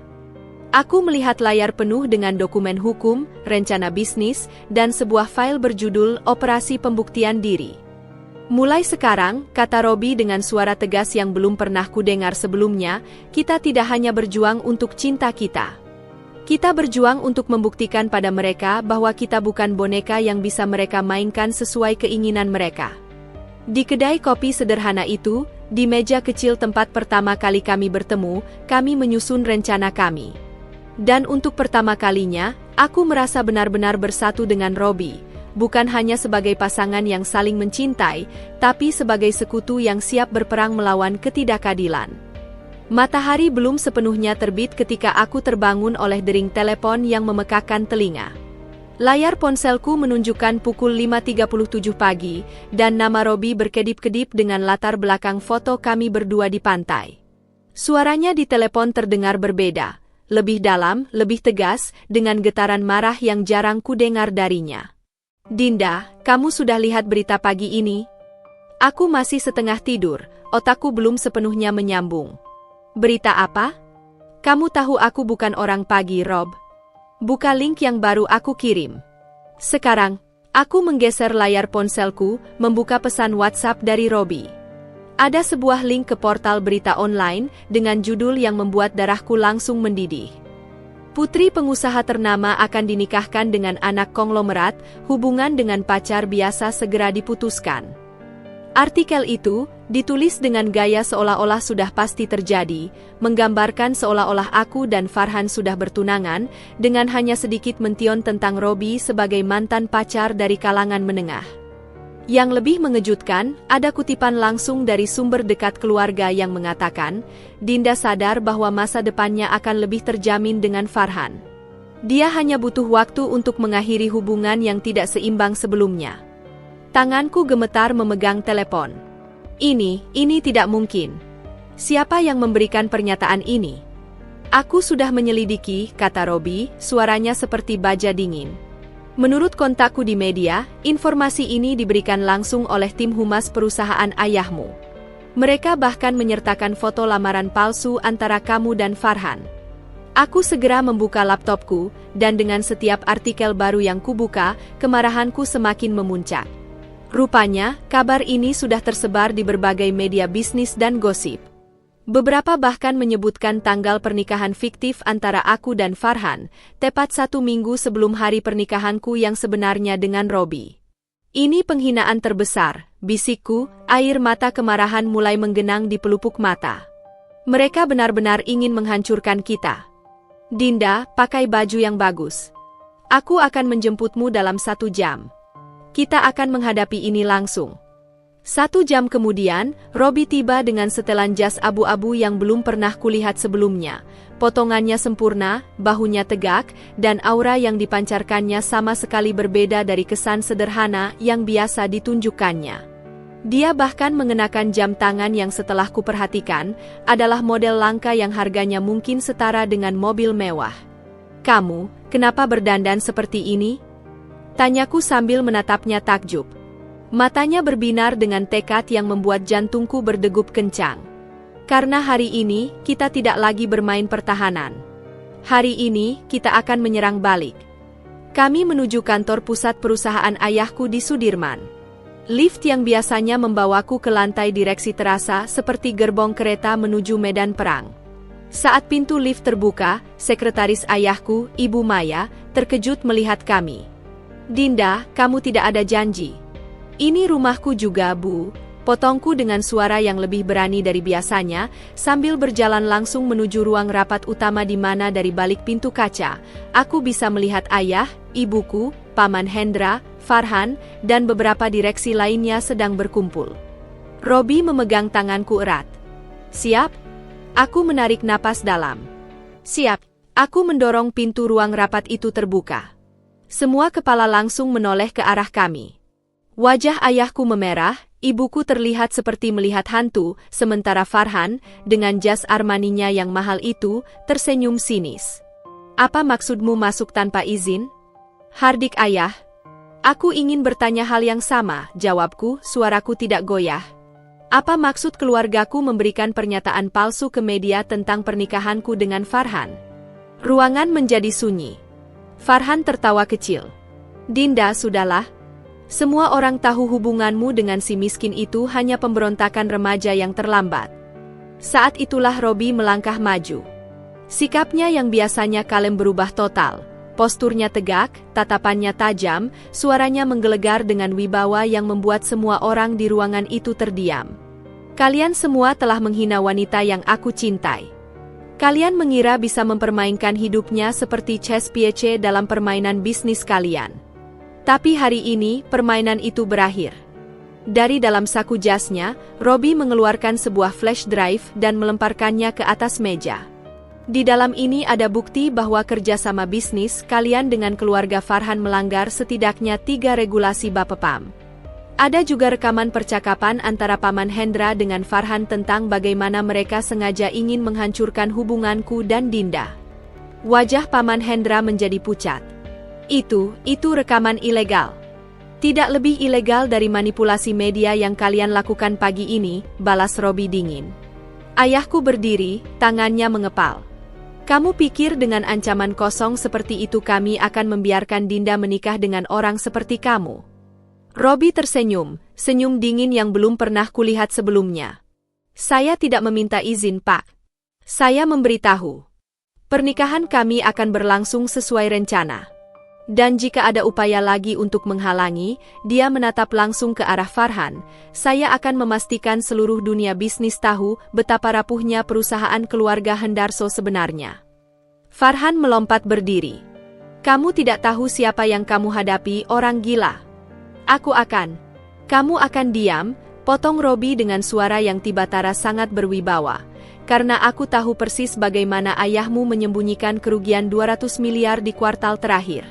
Aku melihat layar penuh dengan dokumen hukum, rencana bisnis, dan sebuah file berjudul Operasi Pembuktian Diri. "Mulai sekarang," kata Robi dengan suara tegas yang belum pernah kudengar sebelumnya, "kita tidak hanya berjuang untuk cinta kita. Kita berjuang untuk membuktikan pada mereka bahwa kita bukan boneka yang bisa mereka mainkan sesuai keinginan mereka." Di kedai kopi sederhana itu, di meja kecil tempat pertama kali kami bertemu, kami menyusun rencana kami. Dan untuk pertama kalinya, aku merasa benar-benar bersatu dengan Robi. Bukan hanya sebagai pasangan yang saling mencintai, tapi sebagai sekutu yang siap berperang melawan ketidakadilan. Matahari belum sepenuhnya terbit ketika aku terbangun oleh dering telepon yang memekakkan telinga. Layar ponselku menunjukkan pukul 5.37 pagi, dan nama Robi berkedip-kedip dengan latar belakang foto kami berdua di pantai. Suaranya di telepon terdengar berbeda, lebih dalam, lebih tegas, dengan getaran marah yang jarang kudengar darinya. "Dinda, kamu sudah lihat berita pagi ini?" Aku masih setengah tidur, otakku belum sepenuhnya menyambung. "Berita apa?" "Kamu tahu aku bukan orang pagi, Rob." Buka link yang baru aku kirim. Sekarang, aku menggeser layar ponselku, membuka pesan WhatsApp dari Robi. Ada sebuah link ke portal berita online, dengan judul yang membuat darahku langsung mendidih. Putri pengusaha ternama akan dinikahkan dengan anak konglomerat, hubungan dengan pacar biasa segera diputuskan. Artikel itu ditulis dengan gaya seolah-olah sudah pasti terjadi, menggambarkan seolah-olah aku dan Farhan sudah bertunangan, dengan hanya sedikit mention tentang Robi sebagai mantan pacar dari kalangan menengah. Yang lebih mengejutkan, ada kutipan langsung dari sumber dekat keluarga yang mengatakan, Dinda sadar bahwa masa depannya akan lebih terjamin dengan Farhan. Dia hanya butuh waktu untuk mengakhiri hubungan yang tidak seimbang sebelumnya. Tanganku gemetar memegang telepon. Ini tidak mungkin. Siapa yang memberikan pernyataan ini? Aku sudah menyelidiki, kata Robi, suaranya seperti baja dingin. Menurut kontakku di media, informasi ini diberikan langsung oleh tim humas perusahaan ayahmu. Mereka bahkan menyertakan foto lamaran palsu antara kamu dan Farhan. Aku segera membuka laptopku, dan dengan setiap artikel baru yang kubuka, kemarahanku semakin memuncak. Rupanya, kabar ini sudah tersebar di berbagai media bisnis dan gosip. Beberapa bahkan menyebutkan tanggal pernikahan fiktif antara aku dan Farhan, tepat 1 minggu sebelum hari pernikahanku yang sebenarnya dengan Robi. Ini penghinaan terbesar, bisikku, air mata kemarahan mulai menggenang di pelupuk mata. Mereka benar-benar ingin menghancurkan kita. Dinda, pakai baju yang bagus. Aku akan menjemputmu dalam 1 jam. Kita akan menghadapi ini langsung. 1 jam kemudian, Robi tiba dengan setelan jas abu-abu yang belum pernah kulihat sebelumnya. Potongannya sempurna, bahunya tegak, dan aura yang dipancarkannya sama sekali berbeda dari kesan sederhana yang biasa ditunjukkannya. Dia bahkan mengenakan jam tangan yang setelah kuperhatikan, adalah model langka yang harganya mungkin setara dengan mobil mewah. Kamu, kenapa berdandan seperti ini? Tanyaku sambil menatapnya takjub. Matanya berbinar dengan tekad yang membuat jantungku berdegup kencang. Karena hari ini, kita tidak lagi bermain pertahanan. Hari ini, kita akan menyerang balik. Kami menuju kantor pusat perusahaan ayahku di Sudirman. Lift yang biasanya membawaku ke lantai direksi terasa seperti gerbong kereta menuju medan perang. Saat pintu lift terbuka, sekretaris ayahku, Ibu Maya, terkejut melihat kami. Dinda, kamu tidak ada janji. Ini rumahku juga, Bu. Potongku dengan suara yang lebih berani dari biasanya, sambil berjalan langsung menuju ruang rapat utama di mana dari balik pintu kaca, aku bisa melihat ayah, ibuku, Paman Hendra, Farhan, dan beberapa direksi lainnya sedang berkumpul. Robi memegang tanganku erat. Siap? Aku menarik napas dalam. Siap. Aku mendorong pintu ruang rapat itu terbuka. Semua kepala langsung menoleh ke arah kami. Wajah ayahku memerah, ibuku terlihat seperti melihat hantu, sementara Farhan, dengan jas Armaninya yang mahal itu, tersenyum sinis. Apa maksudmu masuk tanpa izin? Hardik ayah. Aku ingin bertanya hal yang sama, jawabku, suaraku tidak goyah. Apa maksud keluargaku memberikan pernyataan palsu ke media tentang pernikahanku dengan Farhan? Ruangan menjadi sunyi. Farhan tertawa kecil. Dinda, sudahlah. Semua orang tahu hubunganmu dengan si miskin itu hanya pemberontakan remaja yang terlambat. Saat itulah Robi melangkah maju. Sikapnya yang biasanya kalem berubah total. Posturnya tegak, tatapannya tajam, suaranya menggelegar dengan wibawa yang membuat semua orang di ruangan itu terdiam. Kalian semua telah menghina wanita yang aku cintai. Kalian mengira bisa mempermainkan hidupnya seperti chess piece dalam permainan bisnis kalian. Tapi hari ini, permainan itu berakhir. Dari dalam saku jasnya, Robi mengeluarkan sebuah flash drive dan melemparkannya ke atas meja. Di dalam ini ada bukti bahwa kerjasama bisnis kalian dengan keluarga Farhan melanggar setidaknya 3 regulasi Bapepam. Ada juga rekaman percakapan antara Paman Hendra dengan Farhan tentang bagaimana mereka sengaja ingin menghancurkan hubunganku dan Dinda. Wajah Paman Hendra menjadi pucat. Itu rekaman ilegal. Tidak lebih ilegal dari manipulasi media yang kalian lakukan pagi ini, balas Robi dingin. Ayahku berdiri, tangannya mengepal. Kamu pikir dengan ancaman kosong seperti itu kami akan membiarkan Dinda menikah dengan orang seperti kamu? Robi tersenyum, senyum dingin yang belum pernah kulihat sebelumnya. Saya tidak meminta izin, Pak. Saya memberitahu. Pernikahan kami akan berlangsung sesuai rencana. Dan jika ada upaya lagi untuk menghalangi, dia menatap langsung ke arah Farhan. Saya akan memastikan seluruh dunia bisnis tahu betapa rapuhnya perusahaan keluarga Hendarso sebenarnya. Farhan melompat berdiri. Kamu tidak tahu siapa yang kamu hadapi, orang gila. Kamu akan diam, potong Robi dengan suara yang tiba-tiba sangat berwibawa. Karena aku tahu persis bagaimana ayahmu menyembunyikan kerugian 200 miliar di kuartal terakhir.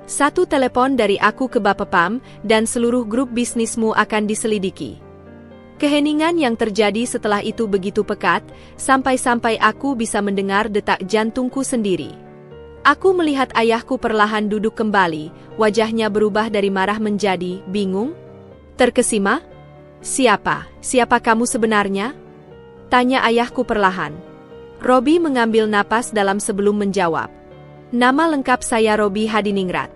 Satu telepon dari aku ke Bapepam dan seluruh grup bisnismu akan diselidiki. Keheningan yang terjadi setelah itu begitu pekat, sampai-sampai aku bisa mendengar detak jantungku sendiri. Aku melihat ayahku perlahan duduk kembali, wajahnya berubah dari marah menjadi bingung. Terkesima? Siapa kamu sebenarnya? Tanya ayahku perlahan. Robi mengambil napas dalam sebelum menjawab. Nama lengkap saya Robi Hadiningrat.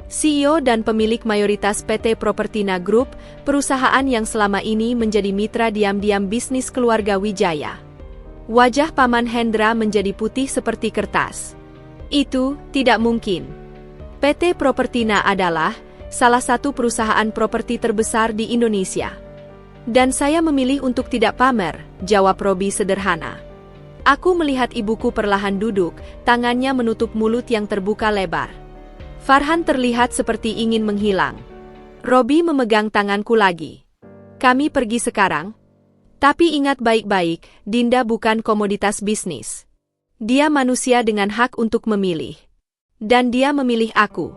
CEO dan pemilik mayoritas PT Propertina Group, perusahaan yang selama ini menjadi mitra diam-diam bisnis keluarga Wijaya. Wajah Paman Hendra menjadi putih seperti kertas. Itu tidak mungkin. PT Propertina adalah salah satu perusahaan properti terbesar di Indonesia. Dan saya memilih untuk tidak pamer, jawab Robi sederhana. Aku melihat ibuku perlahan duduk, tangannya menutup mulut yang terbuka lebar. Farhan terlihat seperti ingin menghilang. Robi memegang tanganku lagi. Kami pergi sekarang. Tapi ingat baik-baik, Dinda bukan komoditas bisnis. Dia manusia dengan hak untuk memilih. Dan dia memilih aku.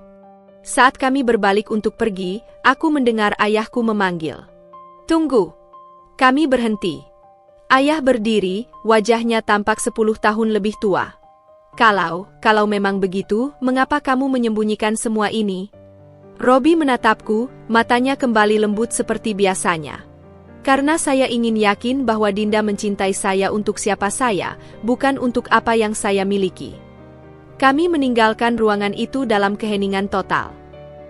Saat kami berbalik untuk pergi, aku mendengar ayahku memanggil. Tunggu. Kami berhenti. Ayah berdiri, wajahnya tampak 10 tahun lebih tua. Kalau memang begitu, mengapa kamu menyembunyikan semua ini? Robi menatapku, matanya kembali lembut seperti biasanya. Karena saya ingin yakin bahwa Dinda mencintai saya untuk siapa saya, bukan untuk apa yang saya miliki. Kami meninggalkan ruangan itu dalam keheningan total.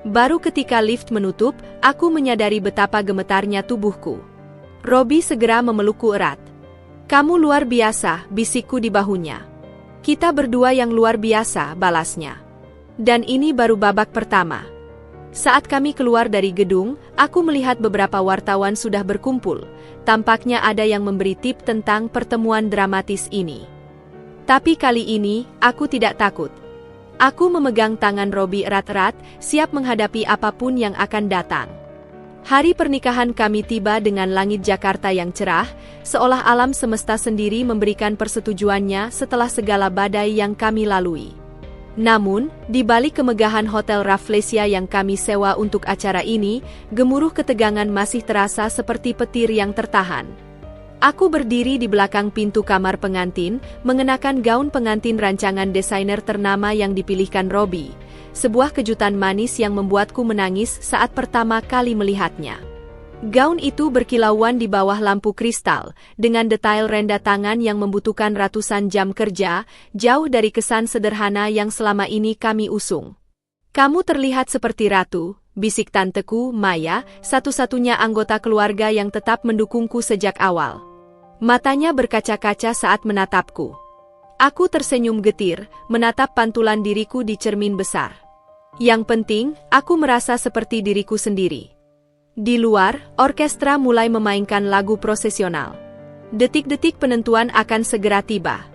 Baru ketika lift menutup, aku menyadari betapa gemetarnya tubuhku. Robi segera memelukku erat. Kamu luar biasa, bisikku di bahunya. Kita berdua yang luar biasa, balasnya. Dan ini baru babak pertama. Saat kami keluar dari gedung, aku melihat beberapa wartawan sudah berkumpul. Tampaknya ada yang memberi tip tentang pertemuan dramatis ini. Tapi kali ini, aku tidak takut. Aku memegang tangan Robi erat-erat, siap menghadapi apapun yang akan datang. Hari pernikahan kami tiba dengan langit Jakarta yang cerah, seolah alam semesta sendiri memberikan persetujuannya setelah segala badai yang kami lalui. Namun, di balik kemegahan Hotel Rafflesia yang kami sewa untuk acara ini, gemuruh ketegangan masih terasa seperti petir yang tertahan. Aku berdiri di belakang pintu kamar pengantin, mengenakan gaun pengantin rancangan desainer ternama yang dipilihkan Robi. Sebuah kejutan manis yang membuatku menangis saat pertama kali melihatnya. Gaun itu berkilauan di bawah lampu kristal, dengan detail renda tangan yang membutuhkan ratusan jam kerja, jauh dari kesan sederhana yang selama ini kami usung. Kamu terlihat seperti ratu, bisik tanteku, Maya, satu-satunya anggota keluarga yang tetap mendukungku sejak awal. Matanya berkaca-kaca saat menatapku. Aku tersenyum getir, menatap pantulan diriku di cermin besar. Yang penting, aku merasa seperti diriku sendiri. Di luar, orkestra mulai memainkan lagu prosesional. Detik-detik penentuan akan segera tiba.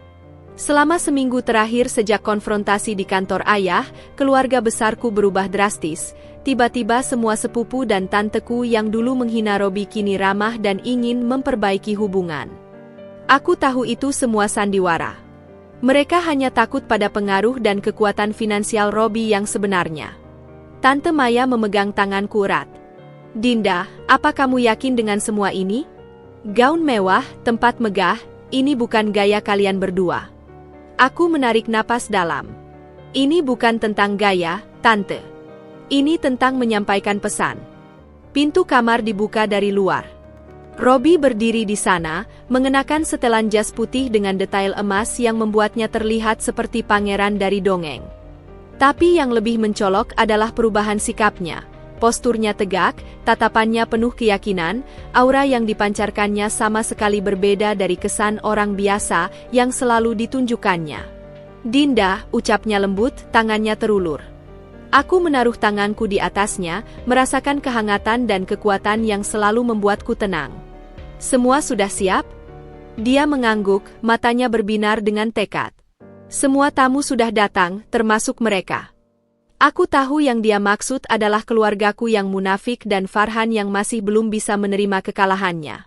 Selama seminggu terakhir sejak konfrontasi di kantor ayah, keluarga besarku berubah drastis. Tiba-tiba semua sepupu dan tanteku yang dulu menghina Robi kini ramah dan ingin memperbaiki hubungan. Aku tahu itu semua sandiwara. Mereka hanya takut pada pengaruh dan kekuatan finansial Robi yang sebenarnya. Tante Maya memegang tanganku erat. Dinda, apa kamu yakin dengan semua ini? Gaun mewah, tempat megah, ini bukan gaya kalian berdua. Aku menarik napas dalam. Ini bukan tentang gaya, Tante. Ini tentang menyampaikan pesan. Pintu kamar dibuka dari luar. Robi berdiri di sana, mengenakan setelan jas putih dengan detail emas yang membuatnya terlihat seperti pangeran dari dongeng. Tapi yang lebih mencolok adalah perubahan sikapnya. Posturnya tegak, tatapannya penuh keyakinan, aura yang dipancarkannya sama sekali berbeda dari kesan orang biasa yang selalu ditunjukkannya. Dinda, ucapnya lembut, tangannya terulur. Aku menaruh tanganku di atasnya, merasakan kehangatan dan kekuatan yang selalu membuatku tenang. Semua sudah siap? Dia mengangguk, matanya berbinar dengan tekad. Semua tamu sudah datang, termasuk mereka. Aku tahu yang dia maksud adalah keluargaku yang munafik dan Farhan yang masih belum bisa menerima kekalahannya.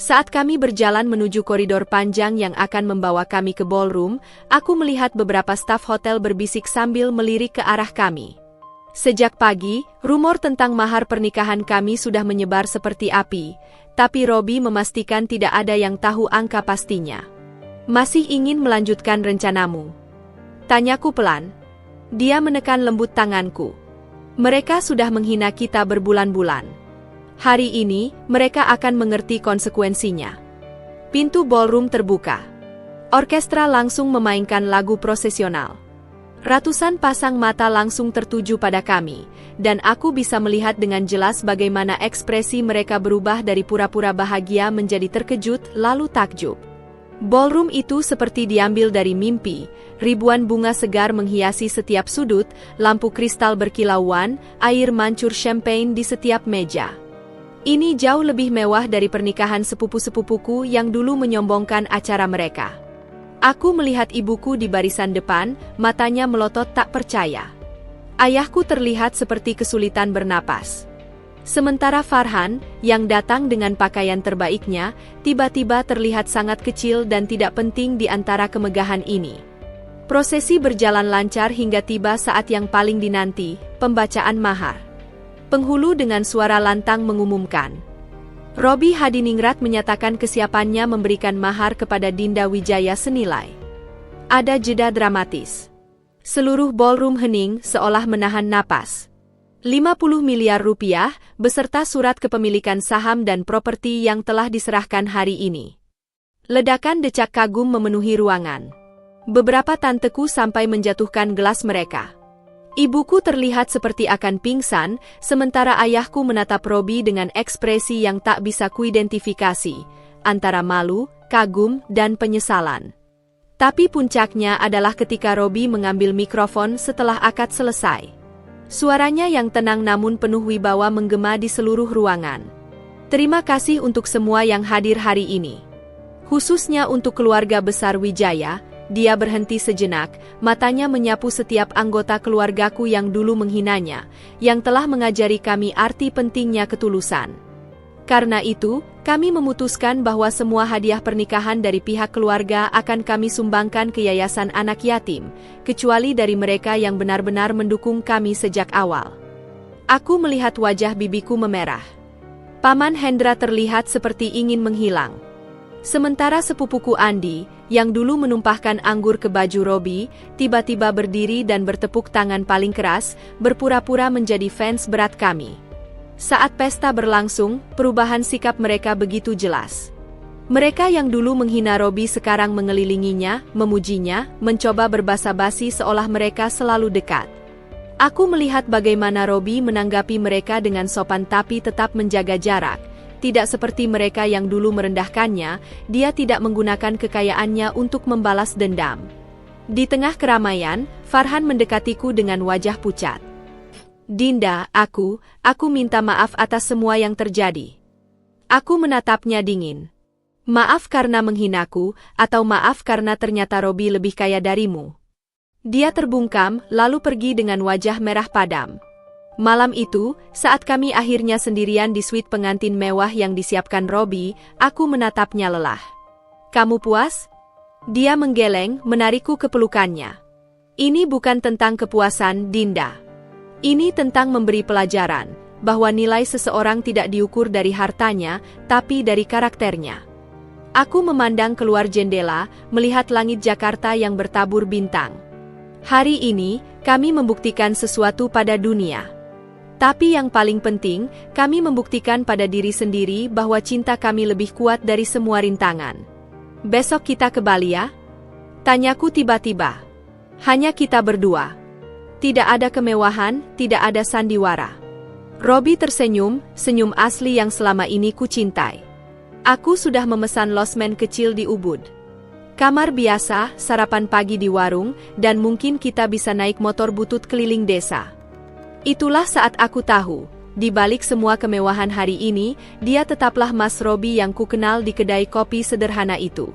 Saat kami berjalan menuju koridor panjang yang akan membawa kami ke ballroom, aku melihat beberapa staf hotel berbisik sambil melirik ke arah kami. Sejak pagi, rumor tentang mahar pernikahan kami sudah menyebar seperti api, tapi Robi memastikan tidak ada yang tahu angka pastinya. Masih ingin melanjutkan rencanamu? Tanyaku pelan. Dia menekan lembut tanganku. Mereka sudah menghina kita berbulan-bulan. Hari ini, mereka akan mengerti konsekuensinya. Pintu ballroom terbuka. Orkestra langsung memainkan lagu prosesional. Ratusan pasang mata langsung tertuju pada kami, dan aku bisa melihat dengan jelas bagaimana ekspresi mereka berubah dari pura-pura bahagia menjadi terkejut lalu takjub. Ballroom itu seperti diambil dari mimpi, ribuan bunga segar menghiasi setiap sudut, lampu kristal berkilauan, air mancur champagne di setiap meja. Ini jauh lebih mewah dari pernikahan sepupu-sepupuku yang dulu menyombongkan acara mereka. Aku melihat ibuku di barisan depan, matanya melotot tak percaya. Ayahku terlihat seperti kesulitan bernapas. Sementara Farhan, yang datang dengan pakaian terbaiknya, tiba-tiba terlihat sangat kecil dan tidak penting di antara kemegahan ini. Prosesi berjalan lancar hingga tiba saat yang paling dinanti, pembacaan mahar. Penghulu dengan suara lantang mengumumkan. Robi Hadiningrat menyatakan kesiapannya memberikan mahar kepada Dinda Wijaya senilai. Ada jeda dramatis. Seluruh ballroom hening seolah menahan napas. 50 miliar rupiah, beserta surat kepemilikan saham dan properti yang telah diserahkan hari ini. Ledakan decak kagum memenuhi ruangan. Beberapa tanteku sampai menjatuhkan gelas mereka. Ibuku terlihat seperti akan pingsan, sementara ayahku menatap Robi dengan ekspresi yang tak bisa kuidentifikasi, antara malu, kagum, dan penyesalan. Tapi puncaknya adalah ketika Robi mengambil mikrofon setelah akad selesai. Suaranya yang tenang namun penuh wibawa menggema di seluruh ruangan. Terima kasih untuk semua yang hadir hari ini. Khususnya untuk keluarga besar Wijaya. Dia berhenti sejenak, matanya menyapu setiap anggota keluargaku yang dulu menghinanya, yang telah mengajari kami arti pentingnya ketulusan. Karena itu, kami memutuskan bahwa semua hadiah pernikahan dari pihak keluarga akan kami sumbangkan ke Yayasan Anak Yatim, kecuali dari mereka yang benar-benar mendukung kami sejak awal. Aku melihat wajah bibiku memerah. Paman Hendra terlihat seperti ingin menghilang. Sementara sepupuku Andi, yang dulu menumpahkan anggur ke baju Robi, tiba-tiba berdiri dan bertepuk tangan paling keras, berpura-pura menjadi fans berat kami. Saat pesta berlangsung, perubahan sikap mereka begitu jelas. Mereka yang dulu menghina Robi sekarang mengelilinginya, memujinya, mencoba berbasa-basi seolah mereka selalu dekat. Aku melihat bagaimana Robi menanggapi mereka dengan sopan tapi tetap menjaga jarak. Tidak seperti mereka yang dulu merendahkannya, dia tidak menggunakan kekayaannya untuk membalas dendam. Di tengah keramaian, Farhan mendekatiku dengan wajah pucat. Dinda, aku minta maaf atas semua yang terjadi. Aku menatapnya dingin. Maaf karena menghinaku, atau maaf karena ternyata Robi lebih kaya darimu. Dia terbungkam, lalu pergi dengan wajah merah padam. Malam itu, saat kami akhirnya sendirian di suite pengantin mewah yang disiapkan Robi, aku menatapnya lelah. Kamu puas? Dia menggeleng, menarikku ke pelukannya. Ini bukan tentang kepuasan, Dinda. Ini tentang memberi pelajaran, bahwa nilai seseorang tidak diukur dari hartanya, tapi dari karakternya. Aku memandang keluar jendela, melihat langit Jakarta yang bertabur bintang. Hari ini, kami membuktikan sesuatu pada dunia. Tapi yang paling penting, kami membuktikan pada diri sendiri bahwa cinta kami lebih kuat dari semua rintangan. Besok kita ke Bali ya? Tanyaku tiba-tiba. Hanya kita berdua. Tidak ada kemewahan, tidak ada sandiwara. Robi tersenyum, senyum asli yang selama ini ku cintai. Aku sudah memesan losmen kecil di Ubud. Kamar biasa, sarapan pagi di warung, dan mungkin kita bisa naik motor butut keliling desa. Itulah saat aku tahu, di balik semua kemewahan hari ini, dia tetaplah Mas Robi yang kukenal di kedai kopi sederhana itu.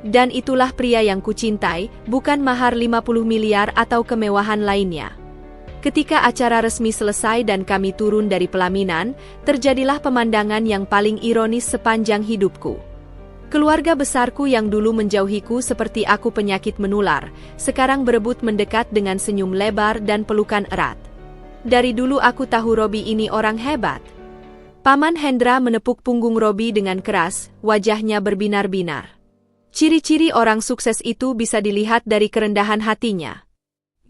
Dan itulah pria yang kucintai, bukan mahar 50 miliar atau kemewahan lainnya. Ketika acara resmi selesai dan kami turun dari pelaminan, terjadilah pemandangan yang paling ironis sepanjang hidupku. Keluarga besarku yang dulu menjauhiku seperti aku penyakit menular, sekarang berebut mendekat dengan senyum lebar dan pelukan erat. Dari dulu aku tahu Robi ini orang hebat. Paman Hendra menepuk punggung Robi dengan keras, wajahnya berbinar-binar. Ciri-ciri orang sukses itu bisa dilihat dari kerendahan hatinya.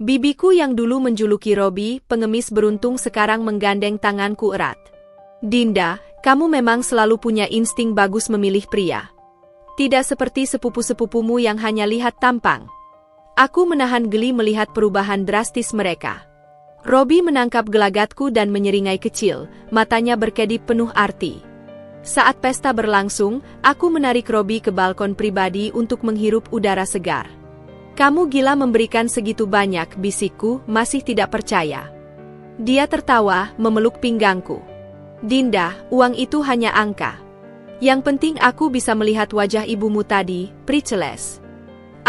Bibiku yang dulu menjuluki Robi, pengemis beruntung sekarang menggandeng tanganku erat. Dinda, kamu memang selalu punya insting bagus memilih pria. Tidak seperti sepupu-sepupumu yang hanya lihat tampang. Aku menahan geli melihat perubahan drastis mereka. Robi menangkap gelagatku dan menyeringai kecil, matanya berkedip penuh arti. Saat pesta berlangsung, aku menarik Robi ke balkon pribadi untuk menghirup udara segar. Kamu gila memberikan segitu banyak, bisikku, masih tidak percaya. Dia tertawa, memeluk pinggangku. Dinda, uang itu hanya angka. Yang penting aku bisa melihat wajah ibumu tadi, priceless.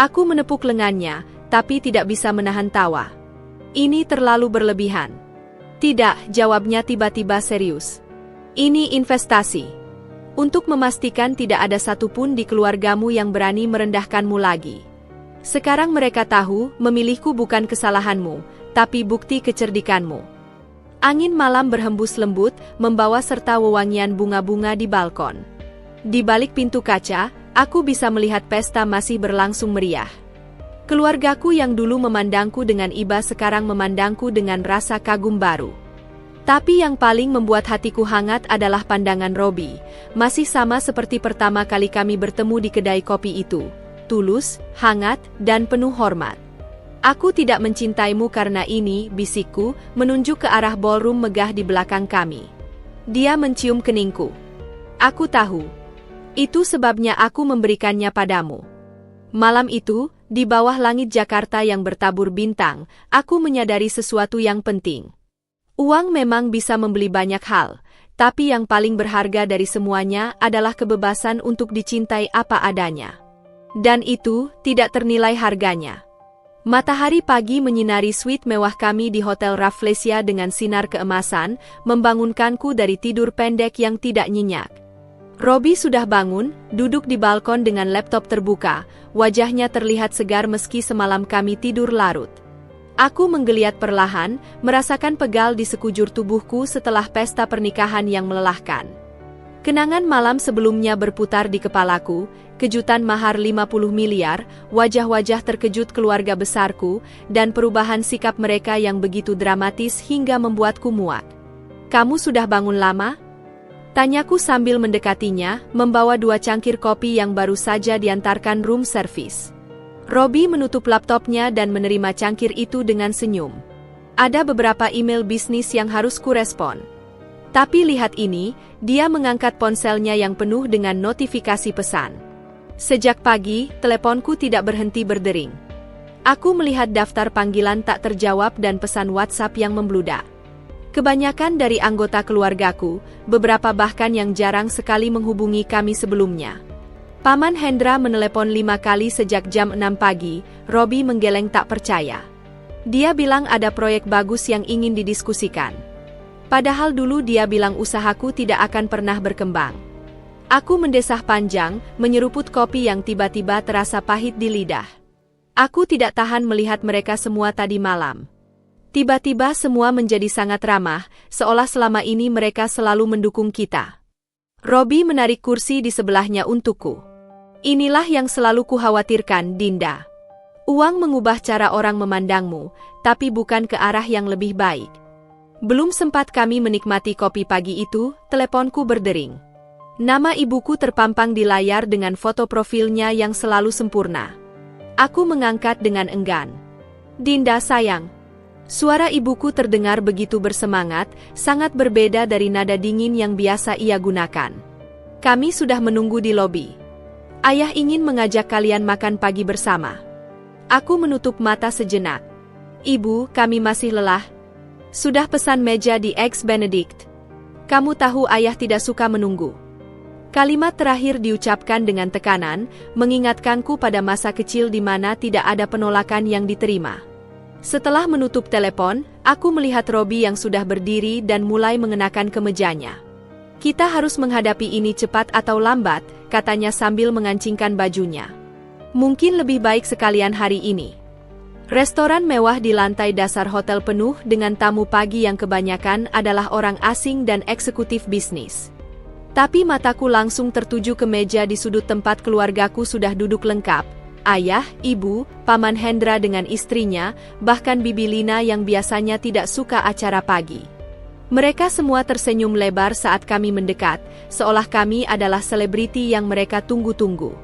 Aku menepuk lengannya, tapi tidak bisa menahan tawa. Ini terlalu berlebihan. Tidak, jawabnya tiba-tiba serius. Ini investasi. Untuk memastikan tidak ada satupun di keluargamu yang berani merendahkanmu lagi. Sekarang mereka tahu, memilihku bukan kesalahanmu, tapi bukti kecerdikanmu. Angin malam berhembus lembut, membawa serta wewangian bunga-bunga di balkon. Di balik pintu kaca, aku bisa melihat pesta masih berlangsung meriah. Keluargaku yang dulu memandangku dengan iba sekarang memandangku dengan rasa kagum baru. Tapi yang paling membuat hatiku hangat adalah pandangan Robi, masih sama seperti pertama kali kami bertemu di kedai kopi itu, tulus, hangat, dan penuh hormat. Aku tidak mencintaimu karena ini, bisikku, menunjuk ke arah ballroom megah di belakang kami. Dia mencium keningku. Aku tahu. Itu sebabnya aku memberikannya padamu. Malam itu, di bawah langit Jakarta yang bertabur bintang, aku menyadari sesuatu yang penting. Uang memang bisa membeli banyak hal, tapi yang paling berharga dari semuanya adalah kebebasan untuk dicintai apa adanya. Dan itu tidak ternilai harganya. Matahari pagi menyinari suite mewah kami di Hotel Rafflesia dengan sinar keemasan, membangunkanku dari tidur pendek yang tidak nyenyak. Robi sudah bangun, duduk di balkon dengan laptop terbuka, wajahnya terlihat segar meski semalam kami tidur larut. Aku menggeliat perlahan, merasakan pegal di sekujur tubuhku setelah pesta pernikahan yang melelahkan. Kenangan malam sebelumnya berputar di kepalaku, kejutan mahar 50 miliar, wajah-wajah terkejut keluarga besarku, dan perubahan sikap mereka yang begitu dramatis hingga membuatku muak. Kamu sudah bangun lama? Tanyaku sambil mendekatinya, membawa 2 cangkir kopi yang baru saja diantarkan room service. Robi menutup laptopnya dan menerima cangkir itu dengan senyum. Ada beberapa email bisnis yang harus kurespon. Tapi lihat ini, dia mengangkat ponselnya yang penuh dengan notifikasi pesan. Sejak pagi, teleponku tidak berhenti berdering. Aku melihat daftar panggilan tak terjawab dan pesan WhatsApp yang membludak. Kebanyakan dari anggota keluargaku, beberapa bahkan yang jarang sekali menghubungi kami sebelumnya. Paman Hendra menelepon 5 kali sejak jam 6 pagi, Robi menggeleng tak percaya. Dia bilang ada proyek bagus yang ingin didiskusikan. Padahal dulu dia bilang usahaku tidak akan pernah berkembang. Aku mendesah panjang, menyeruput kopi yang tiba-tiba terasa pahit di lidah. Aku tidak tahan melihat mereka semua tadi malam. Tiba-tiba semua menjadi sangat ramah, seolah selama ini mereka selalu mendukung kita. Robi menarik kursi di sebelahnya untukku. Inilah yang selalu kukhawatirkan, Dinda. Uang mengubah cara orang memandangmu, tapi bukan ke arah yang lebih baik. Belum sempat kami menikmati kopi pagi itu, teleponku berdering. Nama ibuku terpampang di layar dengan foto profilnya yang selalu sempurna. Aku mengangkat dengan enggan. Dinda sayang. Suara ibuku terdengar begitu bersemangat, sangat berbeda dari nada dingin yang biasa ia gunakan. Kami sudah menunggu di lobi. Ayah ingin mengajak kalian makan pagi bersama. Aku menutup mata sejenak. Ibu, kami masih lelah. Sudah pesan meja di Eggs Benedict. Kamu tahu ayah tidak suka menunggu. Kalimat terakhir diucapkan dengan tekanan, mengingatkanku pada masa kecil di mana tidak ada penolakan yang diterima. Setelah menutup telepon, aku melihat Robi yang sudah berdiri dan mulai mengenakan kemejanya. Kita harus menghadapi ini cepat atau lambat, katanya sambil mengancingkan bajunya. Mungkin lebih baik sekalian hari ini. Restoran mewah di lantai dasar hotel penuh dengan tamu pagi yang kebanyakan adalah orang asing dan eksekutif bisnis. Tapi mataku langsung tertuju ke meja di sudut tempat keluargaku sudah duduk lengkap. Ayah, ibu, Paman Hendra dengan istrinya, bahkan Bibi Lina yang biasanya tidak suka acara pagi. Mereka semua tersenyum lebar saat kami mendekat, seolah kami adalah selebriti yang mereka tunggu-tunggu.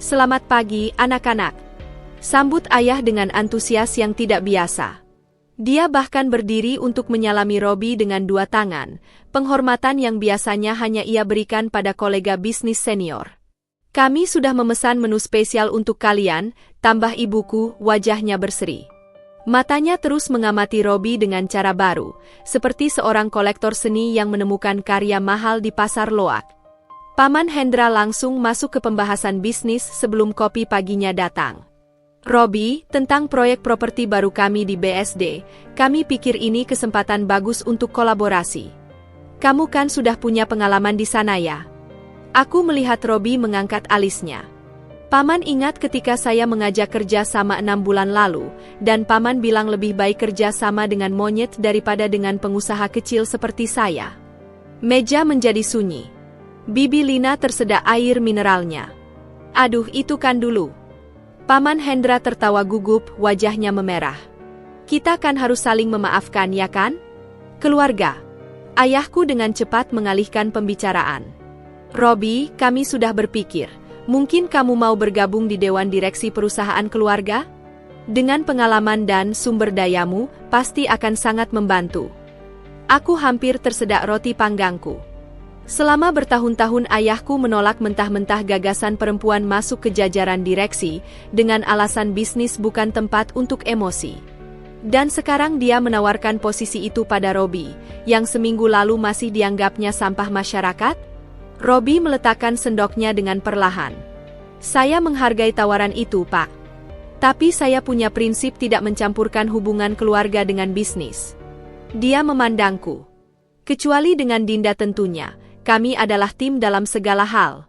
Selamat pagi, anak-anak. Sambut ayah dengan antusias yang tidak biasa. Dia bahkan berdiri untuk menyalami Robi dengan 2 tangan, penghormatan yang biasanya hanya ia berikan pada kolega bisnis senior. Kami sudah memesan menu spesial untuk kalian, tambah ibuku, wajahnya berseri. Matanya terus mengamati Robi dengan cara baru, seperti seorang kolektor seni yang menemukan karya mahal di pasar loak. Paman Hendra langsung masuk ke pembahasan bisnis sebelum kopi paginya datang. Robi, tentang proyek properti baru kami di BSD, kami pikir ini kesempatan bagus untuk kolaborasi. Kamu kan sudah punya pengalaman di sana ya? Aku melihat Robi mengangkat alisnya. Paman ingat ketika saya mengajak kerja sama 6 bulan lalu, dan Paman bilang lebih baik kerja sama dengan monyet daripada dengan pengusaha kecil seperti saya. Meja menjadi sunyi. Bibi Lina tersedak air mineralnya. Aduh, itu kan dulu. Paman Hendra tertawa gugup, wajahnya memerah. Kita kan harus saling memaafkan, ya kan? Keluarga. Ayahku dengan cepat mengalihkan pembicaraan. Robi, kami sudah berpikir. Mungkin kamu mau bergabung di Dewan Direksi Perusahaan Keluarga? Dengan pengalaman dan sumber dayamu, pasti akan sangat membantu. Aku hampir tersedak roti panggangku. Selama bertahun-tahun ayahku menolak mentah-mentah gagasan perempuan masuk ke jajaran direksi, dengan alasan bisnis bukan tempat untuk emosi. Dan sekarang dia menawarkan posisi itu pada Robi, yang seminggu lalu masih dianggapnya sampah masyarakat? Robi meletakkan sendoknya dengan perlahan. Saya menghargai tawaran itu, Pak. Tapi saya punya prinsip tidak mencampurkan hubungan keluarga dengan bisnis. Dia memandangku. Kecuali dengan Dinda tentunya, kami adalah tim dalam segala hal.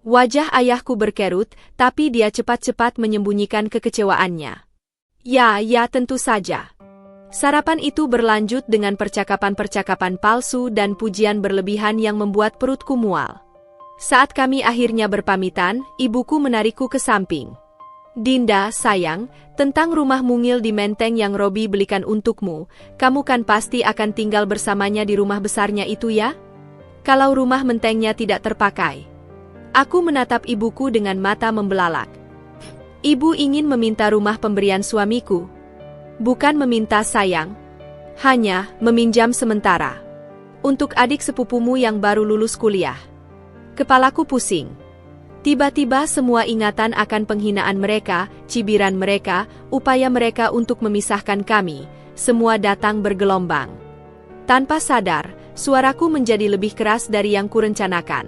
Wajah ayahku berkerut, tapi dia cepat-cepat menyembunyikan kekecewaannya. Ya, tentu saja. Sarapan itu berlanjut dengan percakapan-percakapan palsu dan pujian berlebihan yang membuat perutku mual. Saat kami akhirnya berpamitan, ibuku menarikku ke samping. Dinda, sayang, tentang rumah mungil di Menteng yang Robi belikan untukmu, kamu kan pasti akan tinggal bersamanya di rumah besarnya itu ya? Kalau rumah Mentengnya tidak terpakai. Aku menatap ibuku dengan mata membelalak. Ibu ingin meminta rumah pemberian suamiku. Bukan meminta, sayang. Hanya meminjam sementara. Untuk adik sepupumu yang baru lulus kuliah. Kepalaku pusing. Tiba-tiba semua ingatan akan penghinaan mereka, cibiran mereka, upaya mereka untuk memisahkan kami, semua datang bergelombang. Tanpa sadar, suaraku menjadi lebih keras dari yang kurencanakan.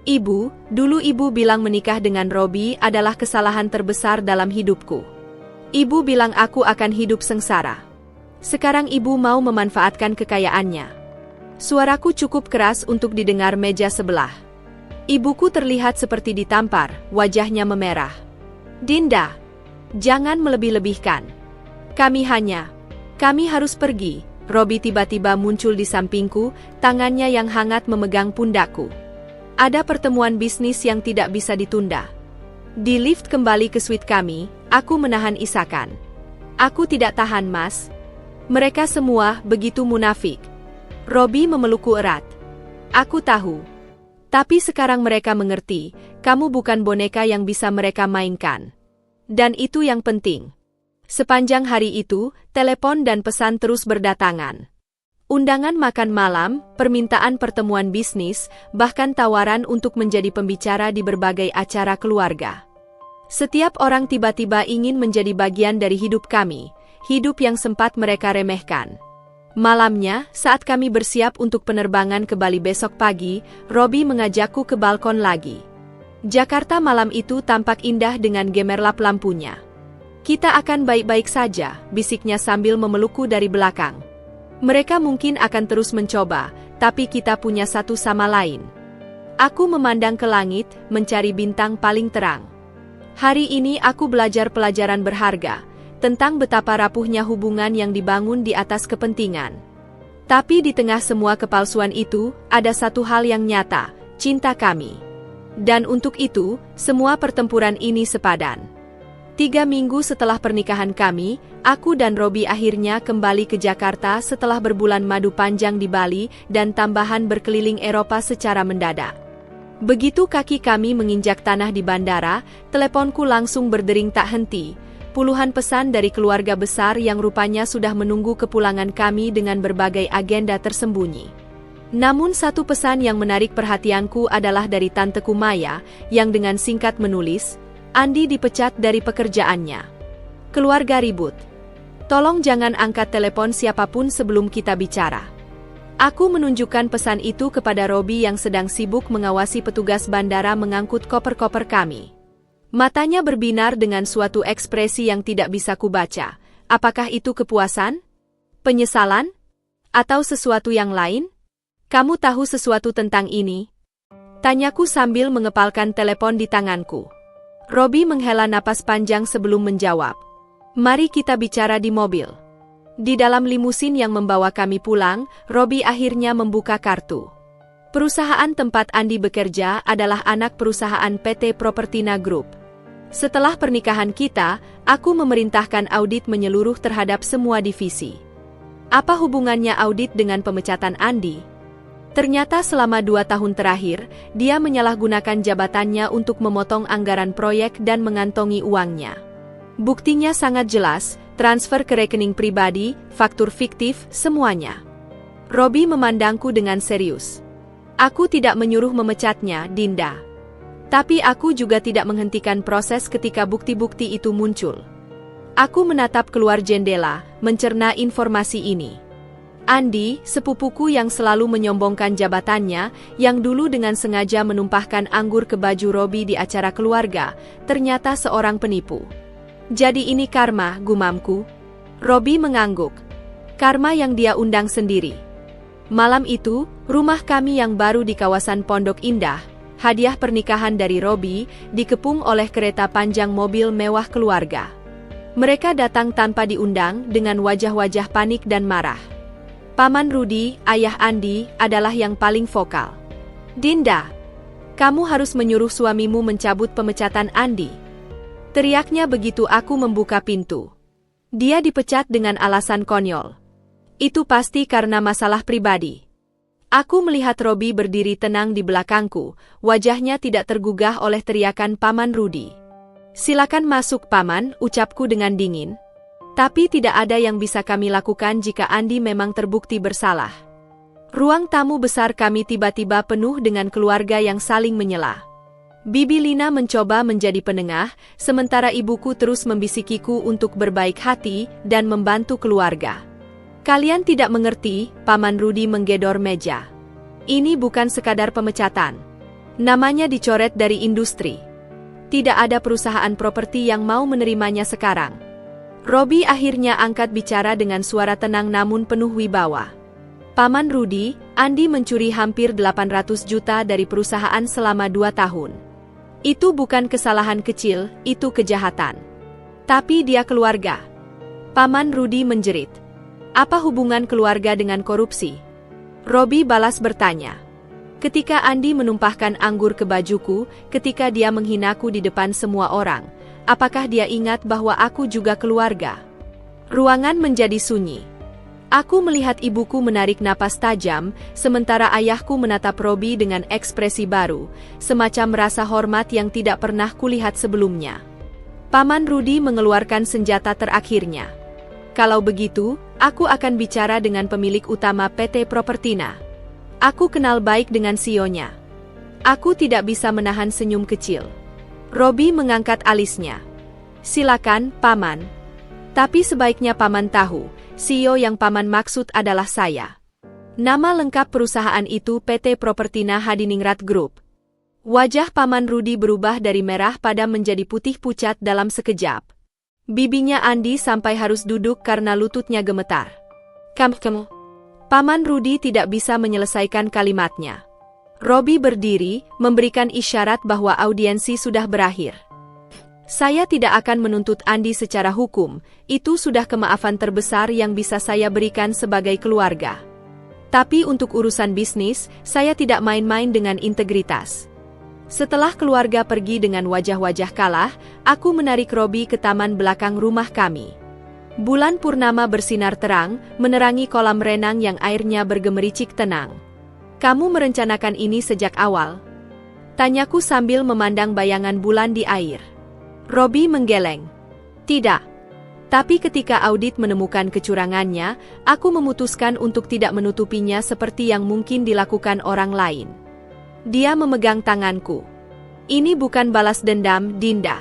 Ibu, dulu ibu bilang menikah dengan Robi adalah kesalahan terbesar dalam hidupku. Ibu bilang aku akan hidup sengsara. Sekarang ibu mau memanfaatkan kekayaannya. Suaraku cukup keras untuk didengar meja sebelah. Ibuku terlihat seperti ditampar, wajahnya memerah. Dinda, jangan melebih-lebihkan. Kami harus pergi. Robi tiba-tiba muncul di sampingku, tangannya yang hangat memegang pundakku. Ada pertemuan bisnis yang tidak bisa ditunda. Di lift kembali ke suite kami, aku menahan isakan. Aku tidak tahan, Mas. Mereka semua begitu munafik. Robi memelukku erat. Aku tahu. Tapi sekarang mereka mengerti, kamu bukan boneka yang bisa mereka mainkan. Dan itu yang penting. Sepanjang hari itu, telepon dan pesan terus berdatangan. Undangan makan malam, permintaan pertemuan bisnis, bahkan tawaran untuk menjadi pembicara di berbagai acara keluarga. Setiap orang tiba-tiba ingin menjadi bagian dari hidup kami, hidup yang sempat mereka remehkan. Malamnya, saat kami bersiap untuk penerbangan ke Bali besok pagi, Robi mengajakku ke balkon lagi. Jakarta malam itu tampak indah dengan gemerlap lampunya. "Kita akan baik-baik saja," bisiknya sambil memelukku dari belakang. "Mereka mungkin akan terus mencoba, tapi kita punya satu sama lain." Aku memandang ke langit, mencari bintang paling terang. Hari ini aku belajar pelajaran berharga, tentang betapa rapuhnya hubungan yang dibangun di atas kepentingan. Tapi di tengah semua kepalsuan itu, ada satu hal yang nyata, cinta kami. Dan untuk itu, semua pertempuran ini sepadan. 3 minggu setelah pernikahan kami, aku dan Robi akhirnya kembali ke Jakarta setelah berbulan madu panjang di Bali dan tambahan berkeliling Eropa secara mendadak. Begitu kaki kami menginjak tanah di bandara, teleponku langsung berdering tak henti. Puluhan pesan dari keluarga besar yang rupanya sudah menunggu kepulangan kami dengan berbagai agenda tersembunyi. Namun satu pesan yang menarik perhatianku adalah dari tanteku Maya, yang dengan singkat menulis, "Andi dipecat dari pekerjaannya. Keluarga ribut. Tolong jangan angkat telepon siapapun sebelum kita bicara." Aku menunjukkan pesan itu kepada Robi yang sedang sibuk mengawasi petugas bandara mengangkut koper-koper kami. Matanya berbinar dengan suatu ekspresi yang tidak bisa kubaca. Apakah itu kepuasan? Penyesalan? Atau sesuatu yang lain? "Kamu tahu sesuatu tentang ini?" tanyaku sambil mengepalkan telepon di tanganku. Robi menghela napas panjang sebelum menjawab. "Mari kita bicara di mobil." Di dalam limusin yang membawa kami pulang, Robi akhirnya membuka kartu. Perusahaan tempat Andi bekerja adalah anak perusahaan PT Propertina Group. Setelah pernikahan kita, aku memerintahkan audit menyeluruh terhadap semua divisi. Apa hubungannya audit dengan pemecatan Andi? Ternyata selama 2 tahun terakhir, dia menyalahgunakan jabatannya untuk memotong anggaran proyek dan mengantongi uangnya. Buktinya sangat jelas, transfer ke rekening pribadi, faktur fiktif, semuanya. Robi memandangku dengan serius. "Aku tidak menyuruh memecatnya, Dinda. Tapi aku juga tidak menghentikan proses ketika bukti-bukti itu muncul." Aku menatap keluar jendela, mencerna informasi ini. Andi, sepupuku yang selalu menyombongkan jabatannya, yang dulu dengan sengaja menumpahkan anggur ke baju Robi di acara keluarga, ternyata seorang penipu. "Jadi ini karma," gumamku. Robi mengangguk. "Karma yang dia undang sendiri." Malam itu, rumah kami yang baru di kawasan Pondok Indah, hadiah pernikahan dari Robi, dikepung oleh kereta panjang mobil mewah keluarga. Mereka datang tanpa diundang dengan wajah-wajah panik dan marah. Paman Rudi, ayah Andi, adalah yang paling vokal. "Dinda, kamu harus menyuruh suamimu mencabut pemecatan Andi." Teriaknya begitu aku membuka pintu. "Dia dipecat dengan alasan konyol. Itu pasti karena masalah pribadi." Aku melihat Robi berdiri tenang di belakangku, wajahnya tidak tergugah oleh teriakan Paman Rudi. "Silakan masuk, Paman," ucapku dengan dingin. "Tapi tidak ada yang bisa kami lakukan jika Andi memang terbukti bersalah." Ruang tamu besar kami tiba-tiba penuh dengan keluarga yang saling menyela. Bibi Lina mencoba menjadi penengah, sementara ibuku terus membisikiku untuk berbaik hati dan membantu keluarga. "Kalian tidak mengerti," Paman Rudi menggedor meja. "Ini bukan sekadar pemecatan. Namanya dicoret dari industri. Tidak ada perusahaan properti yang mau menerimanya sekarang." Robi akhirnya angkat bicara dengan suara tenang namun penuh wibawa. "Paman Rudi, Andi mencuri hampir 800 juta dari perusahaan selama 2 tahun. Itu bukan kesalahan kecil, itu kejahatan. Tapi dia keluarga." Paman Rudi menjerit. "Apa hubungan keluarga dengan korupsi?" Robi balas bertanya. "Ketika Andi menumpahkan anggur ke bajuku, ketika dia menghinaku di depan semua orang, apakah dia ingat bahwa aku juga keluarga?" Ruangan menjadi sunyi. Aku melihat ibuku menarik napas tajam, sementara ayahku menatap Robi dengan ekspresi baru, semacam rasa hormat yang tidak pernah kulihat sebelumnya. Paman Rudi mengeluarkan senjata terakhirnya. "Kalau begitu, Aku akan bicara dengan pemilik utama PT Propertina. Aku kenal baik dengan CEO-nya. Aku tidak bisa menahan senyum kecil. Robi mengangkat alisnya. Silakan, Paman. Tapi sebaiknya Paman tahu, CEO yang Paman maksud adalah saya. Nama lengkap perusahaan itu PT Propertina Hadiningrat Group. Wajah Paman Rudi berubah dari merah padam menjadi putih pucat dalam sekejap. Bibinya Andi sampai harus duduk karena lututnya gemetar. Kamu. Paman Rudi tidak bisa menyelesaikan kalimatnya. Robi berdiri, memberikan isyarat bahwa audiensi sudah berakhir. Saya tidak akan menuntut Andi secara hukum, itu sudah kemaafan terbesar yang bisa saya berikan sebagai keluarga. Tapi untuk urusan bisnis, saya tidak main-main dengan integritas. Setelah keluarga pergi dengan wajah-wajah kalah, aku menarik Robi ke taman belakang rumah kami. Bulan purnama bersinar terang, menerangi kolam renang yang airnya bergemericik tenang. Kamu merencanakan ini sejak awal? Tanyaku sambil memandang bayangan bulan di air. Robi menggeleng. Tidak. Tapi ketika audit menemukan kecurangannya, aku memutuskan untuk tidak menutupinya seperti yang mungkin dilakukan orang lain. Dia memegang tanganku. Ini bukan balas dendam, Dinda.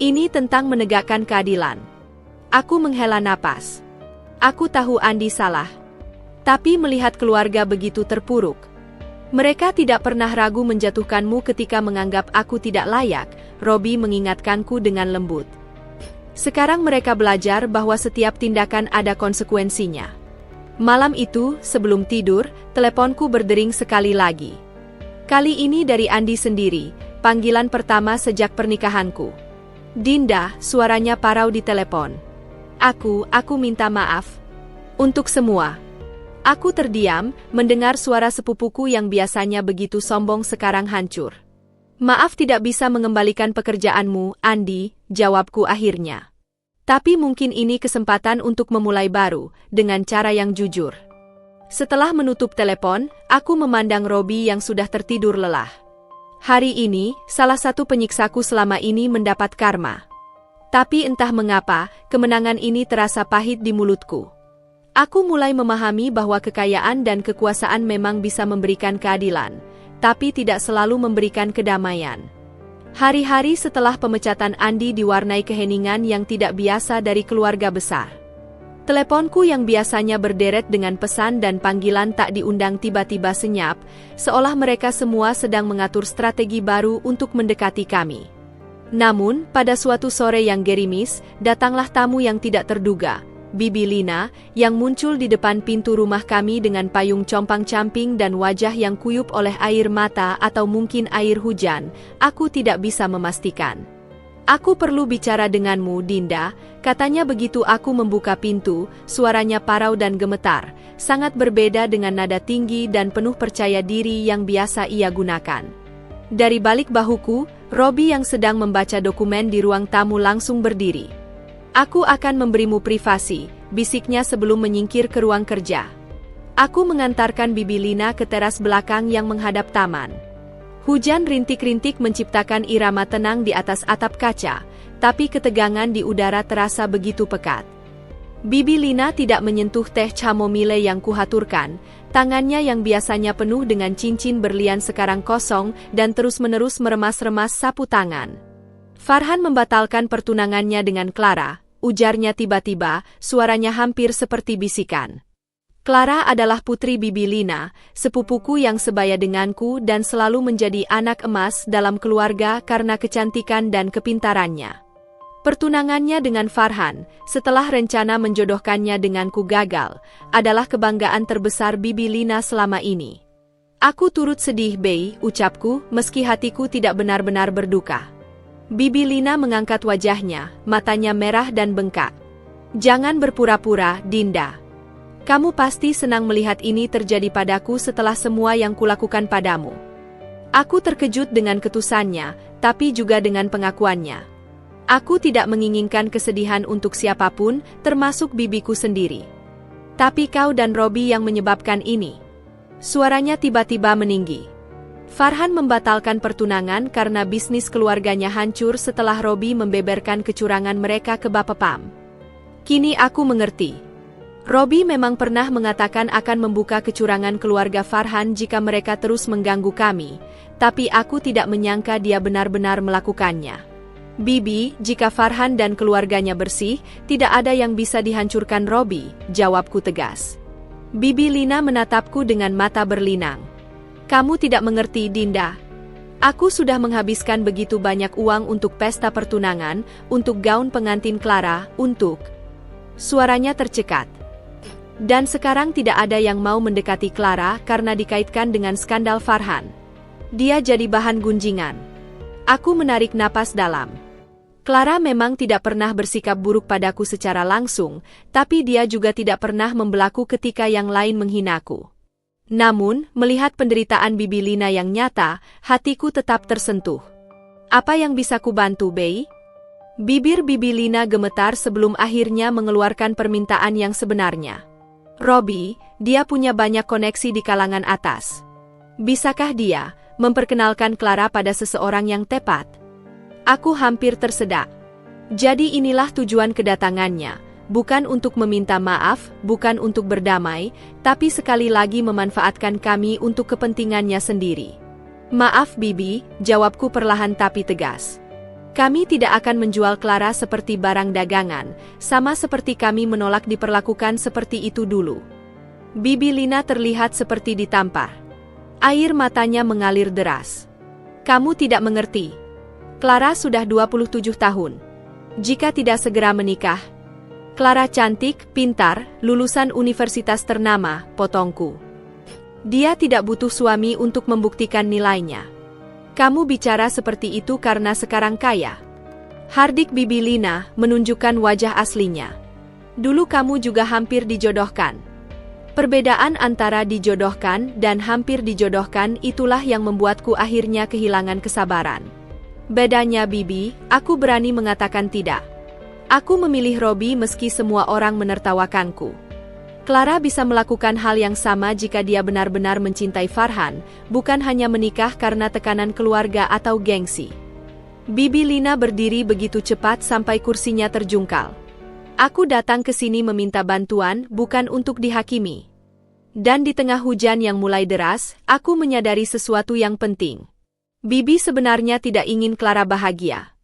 Ini tentang menegakkan keadilan. Aku menghela napas. Aku tahu Andi salah. Tapi melihat keluarga begitu terpuruk. Mereka tidak pernah ragu menjatuhkanmu ketika menganggap aku tidak layak, Robi mengingatkanku dengan lembut. Sekarang mereka belajar bahwa setiap tindakan ada konsekuensinya. Malam itu, sebelum tidur, teleponku berdering sekali lagi. Kali ini dari Andi sendiri, panggilan pertama sejak pernikahanku. Dinda, suaranya parau di telepon. Aku minta maaf. Untuk semua. Aku terdiam, mendengar suara sepupuku yang biasanya begitu sombong sekarang hancur. Maaf tidak bisa mengembalikan pekerjaanmu, Andi, jawabku akhirnya. Tapi mungkin ini kesempatan untuk memulai baru, dengan cara yang jujur. Setelah menutup telepon, aku memandang Robi yang sudah tertidur lelah. Hari ini, salah satu penyiksaku selama ini mendapat karma. Tapi entah mengapa, kemenangan ini terasa pahit di mulutku. Aku mulai memahami bahwa kekayaan dan kekuasaan memang bisa memberikan keadilan, tapi tidak selalu memberikan kedamaian. Hari-hari setelah pemecatan Andi diwarnai keheningan yang tidak biasa dari keluarga besar. Teleponku yang biasanya berderet dengan pesan dan panggilan tak diundang tiba-tiba senyap, seolah mereka semua sedang mengatur strategi baru untuk mendekati kami. Namun, pada suatu sore yang gerimis, datanglah tamu yang tidak terduga. Bibi Lina, yang muncul di depan pintu rumah kami dengan payung compang-camping dan wajah yang kuyup oleh air mata atau mungkin air hujan, aku tidak bisa memastikan. Aku perlu bicara denganmu, Dinda, katanya begitu aku membuka pintu, suaranya parau dan gemetar, sangat berbeda dengan nada tinggi dan penuh percaya diri yang biasa ia gunakan. Dari balik bahuku, Robi yang sedang membaca dokumen di ruang tamu langsung berdiri. Aku akan memberimu privasi, bisiknya sebelum menyingkir ke ruang kerja. Aku mengantarkan Bibi Lina ke teras belakang yang menghadap taman. Hujan rintik-rintik menciptakan irama tenang di atas atap kaca, tapi ketegangan di udara terasa begitu pekat. Bibi Lina tidak menyentuh teh chamomile yang kuhaturkan, tangannya yang biasanya penuh dengan cincin berlian sekarang kosong dan terus-menerus meremas-remas sapu tangan. Farhan membatalkan pertunangannya dengan Clara, ujarnya tiba-tiba, suaranya hampir seperti bisikan. Clara adalah putri Bibi Lina, sepupuku yang sebaya denganku dan selalu menjadi anak emas dalam keluarga karena kecantikan dan kepintarannya. Pertunangannya dengan Farhan, setelah rencana menjodohkannya denganku gagal, adalah kebanggaan terbesar Bibi Lina selama ini. Aku turut sedih, Bey, ucapku, meski hatiku tidak benar-benar berduka. Bibi Lina mengangkat wajahnya, matanya merah dan bengkak. Jangan berpura-pura, Dinda. Kamu pasti senang melihat ini terjadi padaku setelah semua yang kulakukan padamu. Aku terkejut dengan ketusannya, tapi juga dengan pengakuannya. Aku tidak menginginkan kesedihan untuk siapapun, termasuk bibiku sendiri. Tapi kau dan Robi yang menyebabkan ini. Suaranya tiba-tiba meninggi. Farhan membatalkan pertunangan karena bisnis keluarganya hancur setelah Robi membeberkan kecurangan mereka ke Bapepam. Kini aku mengerti. Robi memang pernah mengatakan akan membuka kecurangan keluarga Farhan jika mereka terus mengganggu kami, tapi aku tidak menyangka dia benar-benar melakukannya. Bibi, jika Farhan dan keluarganya bersih, tidak ada yang bisa dihancurkan Robi, jawabku tegas. Bibi Lina menatapku dengan mata berlinang. Kamu tidak mengerti, Dinda. Aku sudah menghabiskan begitu banyak uang untuk pesta pertunangan, untuk gaun pengantin Clara, untuk... Suaranya tercekat. Dan sekarang tidak ada yang mau mendekati Clara karena dikaitkan dengan skandal Farhan. Dia jadi bahan gunjingan. Aku menarik napas dalam. Clara memang tidak pernah bersikap buruk padaku secara langsung, tapi dia juga tidak pernah membelaku ketika yang lain menghinaku. Namun, melihat penderitaan Bibi Lina yang nyata, hatiku tetap tersentuh. Apa yang bisa kubantu, Bey? Bibir Bibi Lina gemetar sebelum akhirnya mengeluarkan permintaan yang sebenarnya. Robi, dia punya banyak koneksi di kalangan atas. Bisakah dia memperkenalkan Clara pada seseorang yang tepat? Aku hampir tersedak. Jadi inilah tujuan kedatangannya, bukan untuk meminta maaf, bukan untuk berdamai, tapi sekali lagi memanfaatkan kami untuk kepentingannya sendiri. Maaf Bibi, jawabku perlahan tapi tegas. Kami tidak akan menjual Clara seperti barang dagangan, sama seperti kami menolak diperlakukan seperti itu dulu. Bibi Lina terlihat seperti ditampar. Air matanya mengalir deras. Kamu tidak mengerti. Clara sudah 27 tahun. Jika tidak segera menikah. Clara cantik, pintar, lulusan universitas ternama, potongku. Dia tidak butuh suami untuk membuktikan nilainya. Kamu bicara seperti itu karena sekarang kaya. Hardik Bibi Lina menunjukkan wajah aslinya. Dulu kamu juga hampir dijodohkan. Perbedaan antara dijodohkan dan hampir dijodohkan itulah yang membuatku akhirnya kehilangan kesabaran. Bedanya Bibi, aku berani mengatakan tidak. Aku memilih Robi meski semua orang menertawakanku. Clara bisa melakukan hal yang sama jika dia benar-benar mencintai Farhan, bukan hanya menikah karena tekanan keluarga atau gengsi. Bibi Lina berdiri begitu cepat sampai kursinya terjungkal. Aku datang ke sini meminta bantuan, bukan untuk dihakimi. Dan di tengah hujan yang mulai deras, aku menyadari sesuatu yang penting. Bibi sebenarnya tidak ingin Clara bahagia.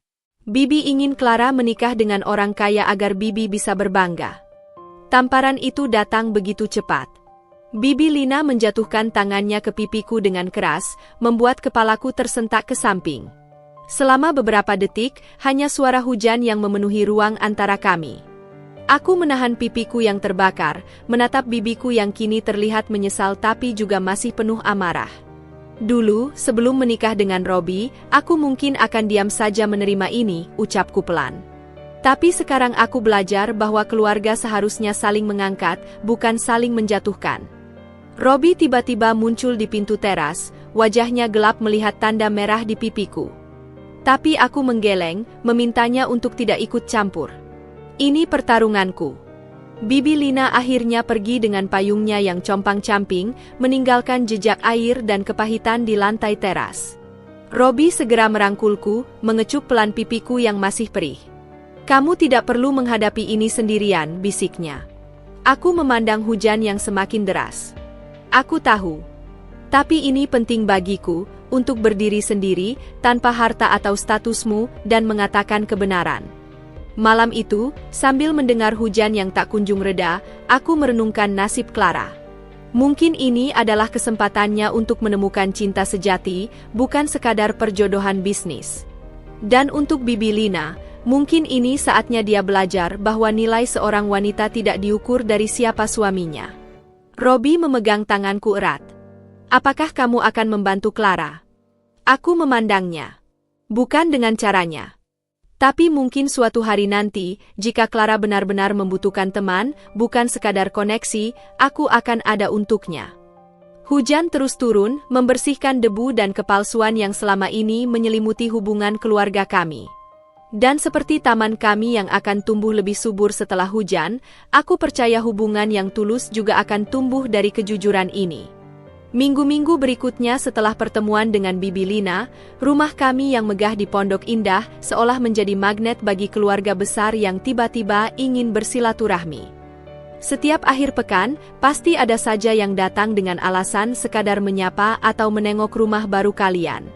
Bibi ingin Clara menikah dengan orang kaya agar Bibi bisa berbangga. Tamparan itu datang begitu cepat. Bibi Lina menjatuhkan tangannya ke pipiku dengan keras, membuat kepalaku tersentak ke samping. Selama beberapa detik, hanya suara hujan yang memenuhi ruang antara kami. Aku menahan pipiku yang terbakar, menatap bibiku yang kini terlihat menyesal tapi juga masih penuh amarah. Dulu, sebelum menikah dengan Robi, aku mungkin akan diam saja menerima ini, ucapku pelan. Tapi sekarang aku belajar bahwa keluarga seharusnya saling mengangkat, bukan saling menjatuhkan. Robi tiba-tiba muncul di pintu teras, wajahnya gelap melihat tanda merah di pipiku. Tapi aku menggeleng, memintanya untuk tidak ikut campur. Ini pertarunganku. Bibi Lina akhirnya pergi dengan payungnya yang compang-camping, meninggalkan jejak air dan kepahitan di lantai teras. Robi segera merangkulku, mengecup pelan pipiku yang masih perih. Kamu tidak perlu menghadapi ini sendirian, bisiknya. Aku memandang hujan yang semakin deras. Aku tahu. Tapi ini penting bagiku, untuk berdiri sendiri, tanpa harta atau statusmu, dan mengatakan kebenaran. Malam itu, sambil mendengar hujan yang tak kunjung reda, aku merenungkan nasib Clara. Mungkin ini adalah kesempatannya untuk menemukan cinta sejati, bukan sekadar perjodohan bisnis. Dan untuk Bibi Lina, mungkin ini saatnya dia belajar bahwa nilai seorang wanita tidak diukur dari siapa suaminya. Robi memegang tanganku erat. Apakah kamu akan membantu Clara? Aku memandangnya. Bukan dengan caranya. Tapi mungkin suatu hari nanti, jika Clara benar-benar membutuhkan teman, bukan sekadar koneksi, aku akan ada untuknya. Hujan terus turun, membersihkan debu dan kepalsuan yang selama ini menyelimuti hubungan keluarga kami. Dan seperti taman kami yang akan tumbuh lebih subur setelah hujan, aku percaya hubungan yang tulus juga akan tumbuh dari kejujuran ini. Minggu-minggu berikutnya setelah pertemuan dengan Bibi Lina, rumah kami yang megah di Pondok Indah seolah menjadi magnet bagi keluarga besar yang tiba-tiba ingin bersilaturahmi. Setiap akhir pekan, pasti ada saja yang datang dengan alasan sekadar menyapa atau menengok rumah baru kalian.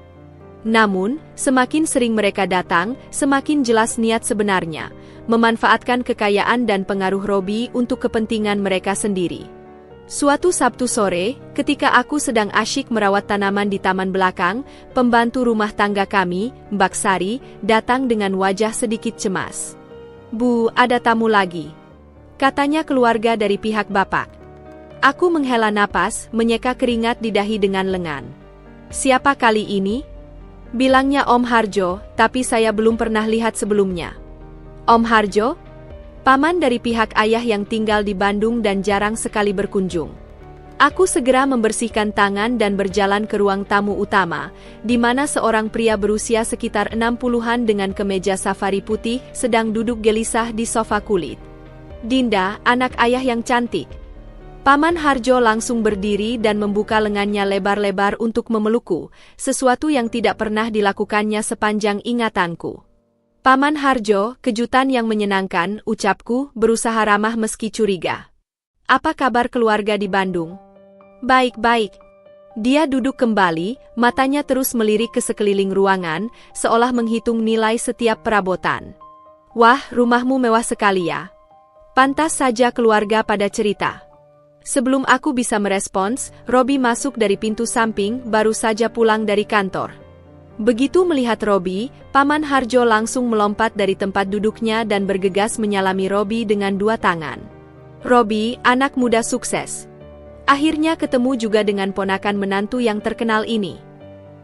Namun, semakin sering mereka datang, semakin jelas niat sebenarnya, memanfaatkan kekayaan dan pengaruh Robi untuk kepentingan mereka sendiri. Suatu Sabtu sore, ketika aku sedang asyik merawat tanaman di taman belakang, pembantu rumah tangga kami, Mbak Sari, datang dengan wajah sedikit cemas. "Bu, ada tamu lagi," katanya keluarga dari pihak bapak. Aku menghela napas, menyeka keringat di dahi dengan lengan. "Siapa kali ini?" Bilangnya Om Harjo, tapi saya belum pernah lihat sebelumnya. "Om Harjo?" Paman dari pihak ayah yang tinggal di Bandung dan jarang sekali berkunjung. Aku segera membersihkan tangan dan berjalan ke ruang tamu utama, di mana seorang pria berusia sekitar 60-an dengan kemeja safari putih sedang duduk gelisah di sofa kulit. "Dinda, anak ayah yang cantik." Paman Harjo langsung berdiri dan membuka lengannya lebar-lebar untuk memelukku, sesuatu yang tidak pernah dilakukannya sepanjang ingatanku. "Paman Harjo, kejutan yang menyenangkan," ucapku, berusaha ramah meski curiga. "Apa kabar keluarga di Bandung?" "Baik-baik." Dia duduk kembali, matanya terus melirik ke sekeliling ruangan, seolah menghitung nilai setiap perabotan. "Wah, rumahmu mewah sekali ya." Pantas saja keluarga pada cerita. Sebelum aku bisa merespons, Robi masuk dari pintu samping, baru saja pulang dari kantor. Begitu melihat Robi, Paman Harjo langsung melompat dari tempat duduknya dan bergegas menyalami Robi dengan dua tangan. "Robi, anak muda sukses. Akhirnya ketemu juga dengan ponakan menantu yang terkenal ini."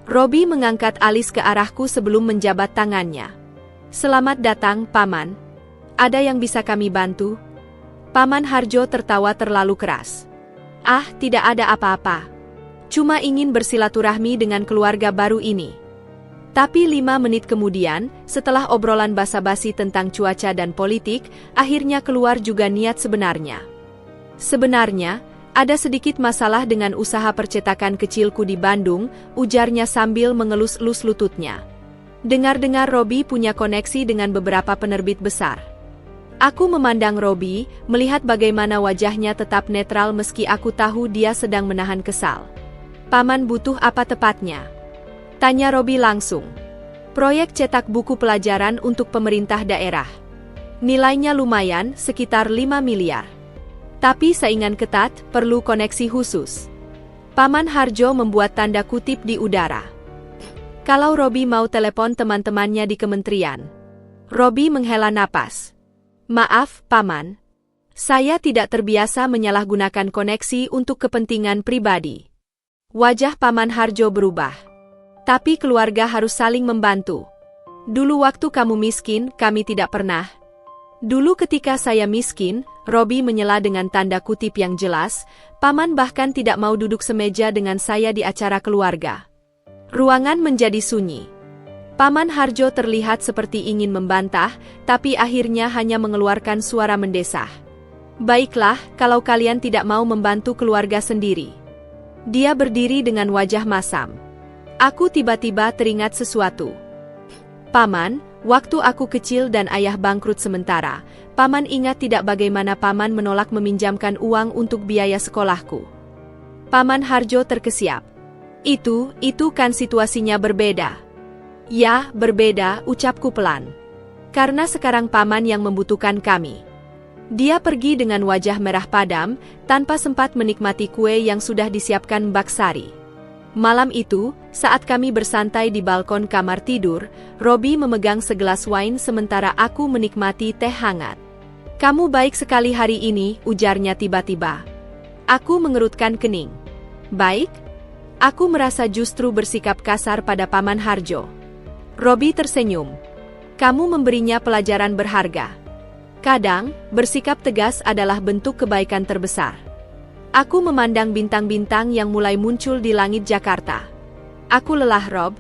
Robi mengangkat alis ke arahku sebelum menjabat tangannya. "Selamat datang, Paman. Ada yang bisa kami bantu?" Paman Harjo tertawa terlalu keras. "Ah, tidak ada apa-apa. Cuma ingin bersilaturahmi dengan keluarga baru ini." Tapi 5 menit kemudian, setelah obrolan basa-basi tentang cuaca dan politik, akhirnya keluar juga niat sebenarnya. "Sebenarnya, ada sedikit masalah dengan usaha percetakan kecilku di Bandung," ujarnya sambil mengelus-elus lututnya. "Dengar-dengar Robi punya koneksi dengan beberapa penerbit besar." Aku memandang Robi, melihat bagaimana wajahnya tetap netral meski aku tahu dia sedang menahan kesal. "Paman butuh apa tepatnya?" tanya Robi langsung. "Proyek cetak buku pelajaran untuk pemerintah daerah. Nilainya lumayan, sekitar 5 miliar. Tapi saingan ketat, perlu koneksi khusus." Paman Harjo membuat tanda kutip di udara. Kalau Robi mau telepon teman-temannya di kementerian. Robi menghela napas. "Maaf, Paman. Saya tidak terbiasa menyalahgunakan koneksi untuk kepentingan pribadi." Wajah Paman Harjo berubah. "Tapi keluarga harus saling membantu. Dulu waktu kamu miskin, kami tidak pernah." "Dulu ketika saya miskin," Robi menyela dengan tanda kutip yang jelas, "Paman bahkan tidak mau duduk semeja dengan saya di acara keluarga." Ruangan menjadi sunyi. Paman Harjo terlihat seperti ingin membantah, tapi akhirnya hanya mengeluarkan suara mendesah. "Baiklah, kalau kalian tidak mau membantu keluarga sendiri." Dia berdiri dengan wajah masam. Aku tiba-tiba teringat sesuatu. "Paman, waktu aku kecil dan ayah bangkrut sementara, Paman ingat tidak bagaimana Paman menolak meminjamkan uang untuk biaya sekolahku?" Paman Harjo terkesiap. Itu kan situasinya berbeda." "Ya, berbeda," ucapku pelan. "Karena sekarang Paman yang membutuhkan kami." Dia pergi dengan wajah merah padam, tanpa sempat menikmati kue yang sudah disiapkan Mbak Sari. Malam itu, saat kami bersantai di balkon kamar tidur, Robi memegang segelas wine sementara aku menikmati teh hangat. "Kamu baik sekali hari ini," ujarnya tiba-tiba. Aku mengerutkan kening. "Baik?" Aku merasa justru bersikap kasar pada Paman Harjo. Robi tersenyum. "Kamu memberinya pelajaran berharga. Kadang, bersikap tegas adalah bentuk kebaikan terbesar." Aku memandang bintang-bintang yang mulai muncul di langit Jakarta. Aku lelah, Rob.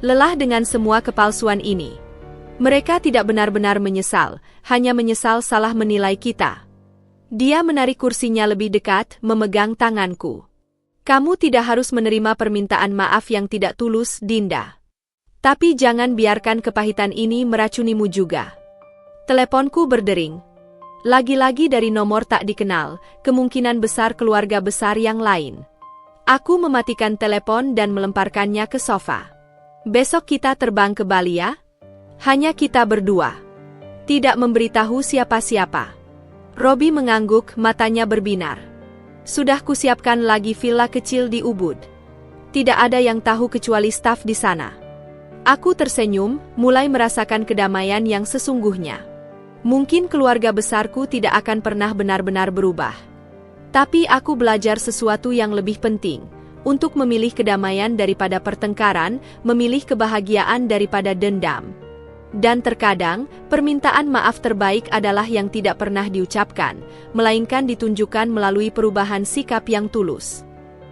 Lelah dengan semua kepalsuan ini. Mereka tidak benar-benar menyesal, hanya menyesal salah menilai kita. Dia menarik kursinya lebih dekat, memegang tanganku. "Kamu tidak harus menerima permintaan maaf yang tidak tulus, Dinda. Tapi jangan biarkan kepahitan ini meracunimu juga." Teleponku berdering. Lagi-lagi dari nomor tak dikenal, kemungkinan besar keluarga besar yang lain. Aku mematikan telepon dan melemparkannya ke sofa. Besok kita terbang ke Bali ya? Hanya kita berdua. Tidak memberitahu siapa-siapa. Robi mengangguk, matanya berbinar. Sudah kusiapkan lagi villa kecil di Ubud. Tidak ada yang tahu kecuali staf di sana. Aku tersenyum, mulai merasakan kedamaian yang sesungguhnya. Mungkin keluarga besarku tidak akan pernah benar-benar berubah. Tapi aku belajar sesuatu yang lebih penting, untuk memilih kedamaian daripada pertengkaran, memilih kebahagiaan daripada dendam. Dan terkadang, permintaan maaf terbaik adalah yang tidak pernah diucapkan, melainkan ditunjukkan melalui perubahan sikap yang tulus.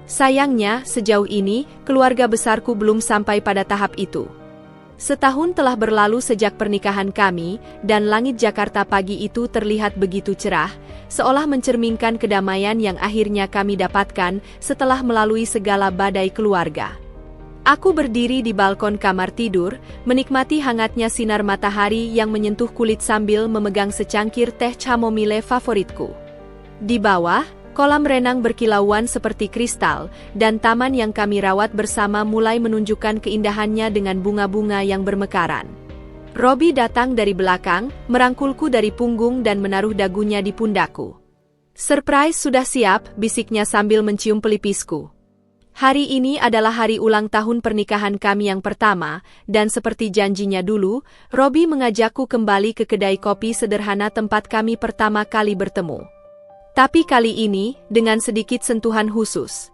Sayangnya, sejauh ini, keluarga besarku belum sampai pada tahap itu. Setahun telah berlalu sejak pernikahan kami, dan langit Jakarta pagi itu terlihat begitu cerah, seolah mencerminkan kedamaian yang akhirnya kami dapatkan setelah melalui segala badai keluarga. Aku berdiri di balkon kamar tidur, menikmati hangatnya sinar matahari yang menyentuh kulit sambil memegang secangkir teh chamomile favoritku. Di bawah, kolam renang berkilauan seperti kristal, dan taman yang kami rawat bersama mulai menunjukkan keindahannya dengan bunga-bunga yang bermekaran. Robi datang dari belakang, merangkulku dari punggung dan menaruh dagunya di pundakku. "Surprise sudah siap," bisiknya sambil mencium pelipisku. Hari ini adalah hari ulang tahun pernikahan kami yang pertama, dan seperti janjinya dulu, Robi mengajakku kembali ke kedai kopi sederhana tempat kami pertama kali bertemu. Tapi kali ini, dengan sedikit sentuhan khusus.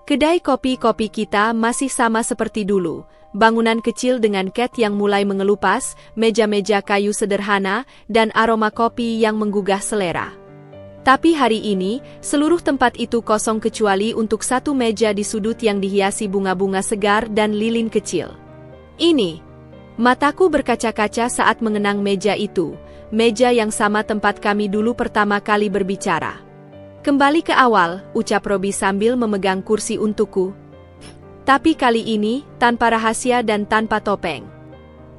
Kedai kopi-kopi kita masih sama seperti dulu, bangunan kecil dengan cat yang mulai mengelupas, meja-meja kayu sederhana, dan aroma kopi yang menggugah selera. Tapi hari ini, seluruh tempat itu kosong kecuali untuk satu meja di sudut yang dihiasi bunga-bunga segar dan lilin kecil. Ini, mataku berkaca-kaca saat mengenang meja itu, meja yang sama tempat kami dulu pertama kali berbicara. "Kembali ke awal," ucap Robi sambil memegang kursi untukku. Tapi kali ini, tanpa rahasia dan tanpa topeng.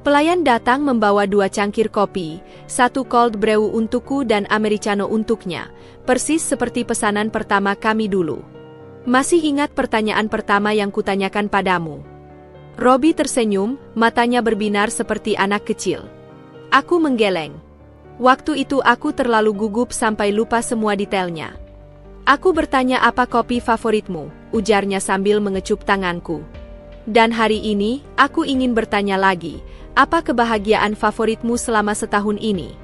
Pelayan datang membawa 2 cangkir kopi, 1 cold brew untukku dan americano untuknya, persis seperti pesanan pertama kami dulu. "Masih ingat pertanyaan pertama yang kutanyakan padamu?" Robi tersenyum, matanya berbinar seperti anak kecil. Aku menggeleng. Waktu itu aku terlalu gugup sampai lupa semua detailnya. "Aku bertanya apa kopi favoritmu," ujarnya sambil mengecup tanganku. "Dan hari ini, aku ingin bertanya lagi, apa kebahagiaan favoritmu selama setahun ini?"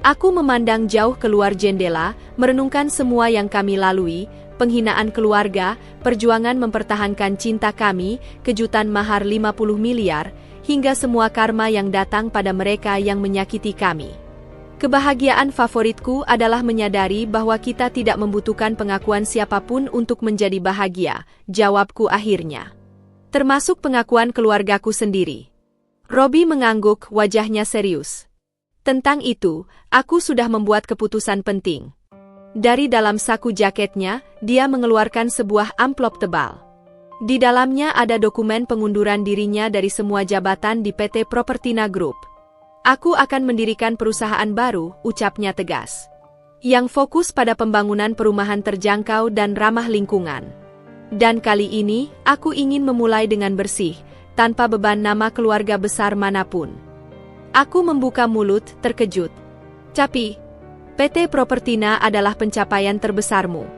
Aku memandang jauh keluar jendela, merenungkan semua yang kami lalui, penghinaan keluarga, perjuangan mempertahankan cinta kami, kejutan mahar 50 miliar, hingga semua karma yang datang pada mereka yang menyakiti kami. Kebahagiaan favoritku adalah menyadari bahwa kita tidak membutuhkan pengakuan siapapun untuk menjadi bahagia, jawabku akhirnya. Termasuk pengakuan keluargaku sendiri. Robi mengangguk, wajahnya serius. "Tentang itu, aku sudah membuat keputusan penting." Dari dalam saku jaketnya, dia mengeluarkan sebuah amplop tebal. Di dalamnya ada dokumen pengunduran dirinya dari semua jabatan di PT Propertina Group. "Aku akan mendirikan perusahaan baru," ucapnya tegas. "Yang fokus pada pembangunan perumahan terjangkau dan ramah lingkungan. Dan kali ini, aku ingin memulai dengan bersih, tanpa beban nama keluarga besar manapun." Aku membuka mulut, terkejut. "Tapi, PT Propertina adalah pencapaian terbesarmu.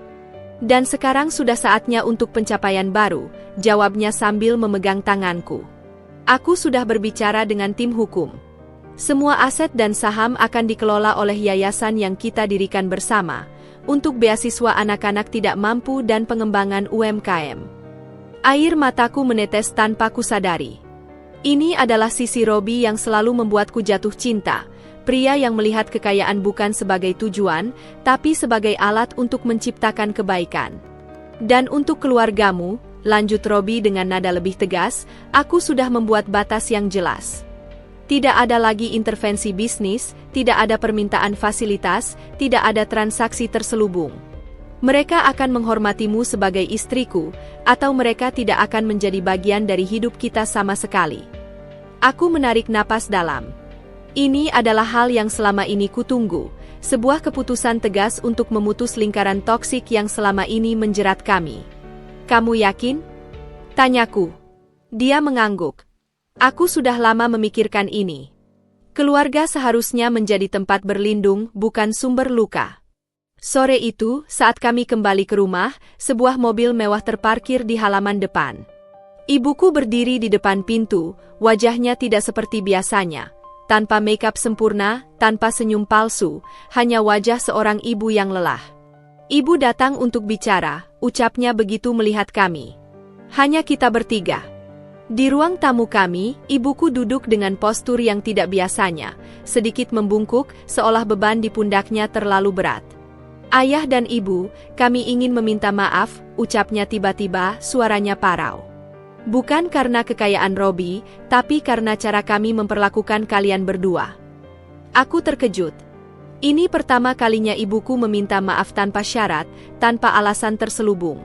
Dan sekarang sudah saatnya untuk pencapaian baru," jawabnya sambil memegang tanganku. "Aku sudah berbicara dengan tim hukum. Semua aset dan saham akan dikelola oleh yayasan yang kita dirikan bersama, untuk beasiswa anak-anak tidak mampu dan pengembangan UMKM." Air mataku menetes tanpa kusadari. Ini adalah sisi Robi yang selalu membuatku jatuh cinta, pria yang melihat kekayaan bukan sebagai tujuan, tapi sebagai alat untuk menciptakan kebaikan. "Dan untuk keluargamu," lanjut Robi dengan nada lebih tegas, "aku sudah membuat batas yang jelas. Tidak ada lagi intervensi bisnis, tidak ada permintaan fasilitas, tidak ada transaksi terselubung. Mereka akan menghormatimu sebagai istriku, atau mereka tidak akan menjadi bagian dari hidup kita sama sekali." Aku menarik napas dalam. Ini adalah hal yang selama ini kutunggu, sebuah keputusan tegas untuk memutus lingkaran toksik yang selama ini menjerat kami. Kamu yakin? Tanyaku. Dia mengangguk. Aku sudah lama memikirkan ini. Keluarga seharusnya menjadi tempat berlindung, bukan sumber luka. Sore itu, saat kami kembali ke rumah, sebuah mobil mewah terparkir di halaman depan. Ibuku berdiri di depan pintu, wajahnya tidak seperti biasanya. Tanpa makeup sempurna, tanpa senyum palsu, hanya wajah seorang ibu yang lelah. Ibu datang untuk bicara, ucapnya begitu melihat kami. Hanya kita bertiga. Di ruang tamu kami, ibuku duduk dengan postur yang tidak biasanya, sedikit membungkuk, seolah beban di pundaknya terlalu berat. Ayah dan ibu, kami ingin meminta maaf, ucapnya tiba-tiba, suaranya parau. Bukan karena kekayaan Robi, tapi karena cara kami memperlakukan kalian berdua. Aku terkejut. Ini pertama kalinya ibuku meminta maaf tanpa syarat, tanpa alasan terselubung.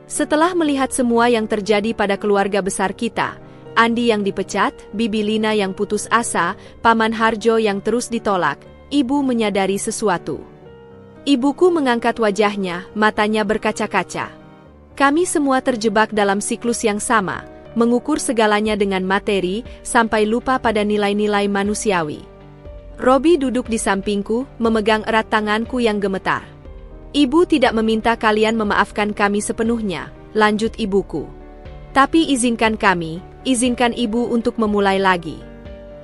Setelah melihat semua yang terjadi pada keluarga besar kita, Andi yang dipecat, Bibi Lina yang putus asa, Paman Harjo yang terus ditolak, ibu menyadari sesuatu. Ibuku mengangkat wajahnya, matanya berkaca-kaca. Kami semua terjebak dalam siklus yang sama, mengukur segalanya dengan materi, sampai lupa pada nilai-nilai manusiawi. Robi duduk di sampingku, memegang erat tanganku yang gemetar. Ibu tidak meminta kalian memaafkan kami sepenuhnya, lanjut ibuku. Tapi izinkan kami, izinkan ibu untuk memulai lagi.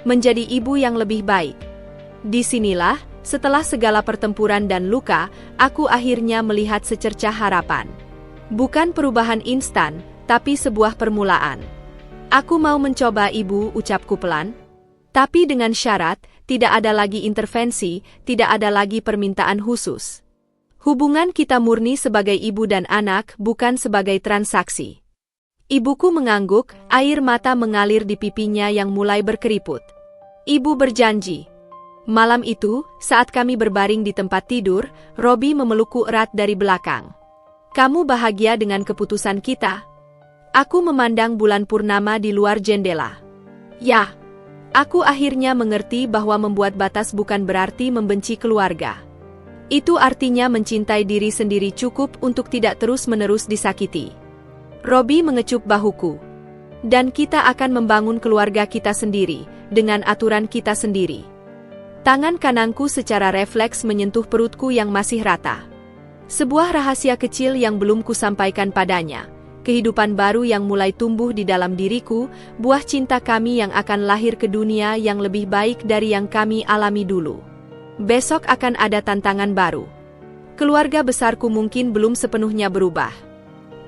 Menjadi ibu yang lebih baik. Disinilah, setelah segala pertempuran dan luka, aku akhirnya melihat secercah harapan. Bukan perubahan instan, tapi sebuah permulaan. Aku mau mencoba ibu, ucapku pelan. Tapi dengan syarat, tidak ada lagi intervensi, tidak ada lagi permintaan khusus. Hubungan kita murni sebagai ibu dan anak, bukan sebagai transaksi. Ibuku mengangguk, air mata mengalir di pipinya yang mulai berkeriput. Ibu berjanji. Malam itu, saat kami berbaring di tempat tidur, Robi memelukku erat dari belakang. Kamu bahagia dengan keputusan kita? Aku memandang bulan purnama di luar jendela. Ya, aku akhirnya mengerti bahwa membuat batas bukan berarti membenci keluarga. Itu artinya mencintai diri sendiri cukup untuk tidak terus-menerus disakiti. Robi mengecup bahuku. Dan kita akan membangun keluarga kita sendiri, dengan aturan kita sendiri. Tangan kananku secara refleks menyentuh perutku yang masih rata. Sebuah rahasia kecil yang belum kusampaikan padanya. Kehidupan baru yang mulai tumbuh di dalam diriku, buah cinta kami yang akan lahir ke dunia yang lebih baik dari yang kami alami dulu. Besok akan ada tantangan baru. Keluarga besarku mungkin belum sepenuhnya berubah.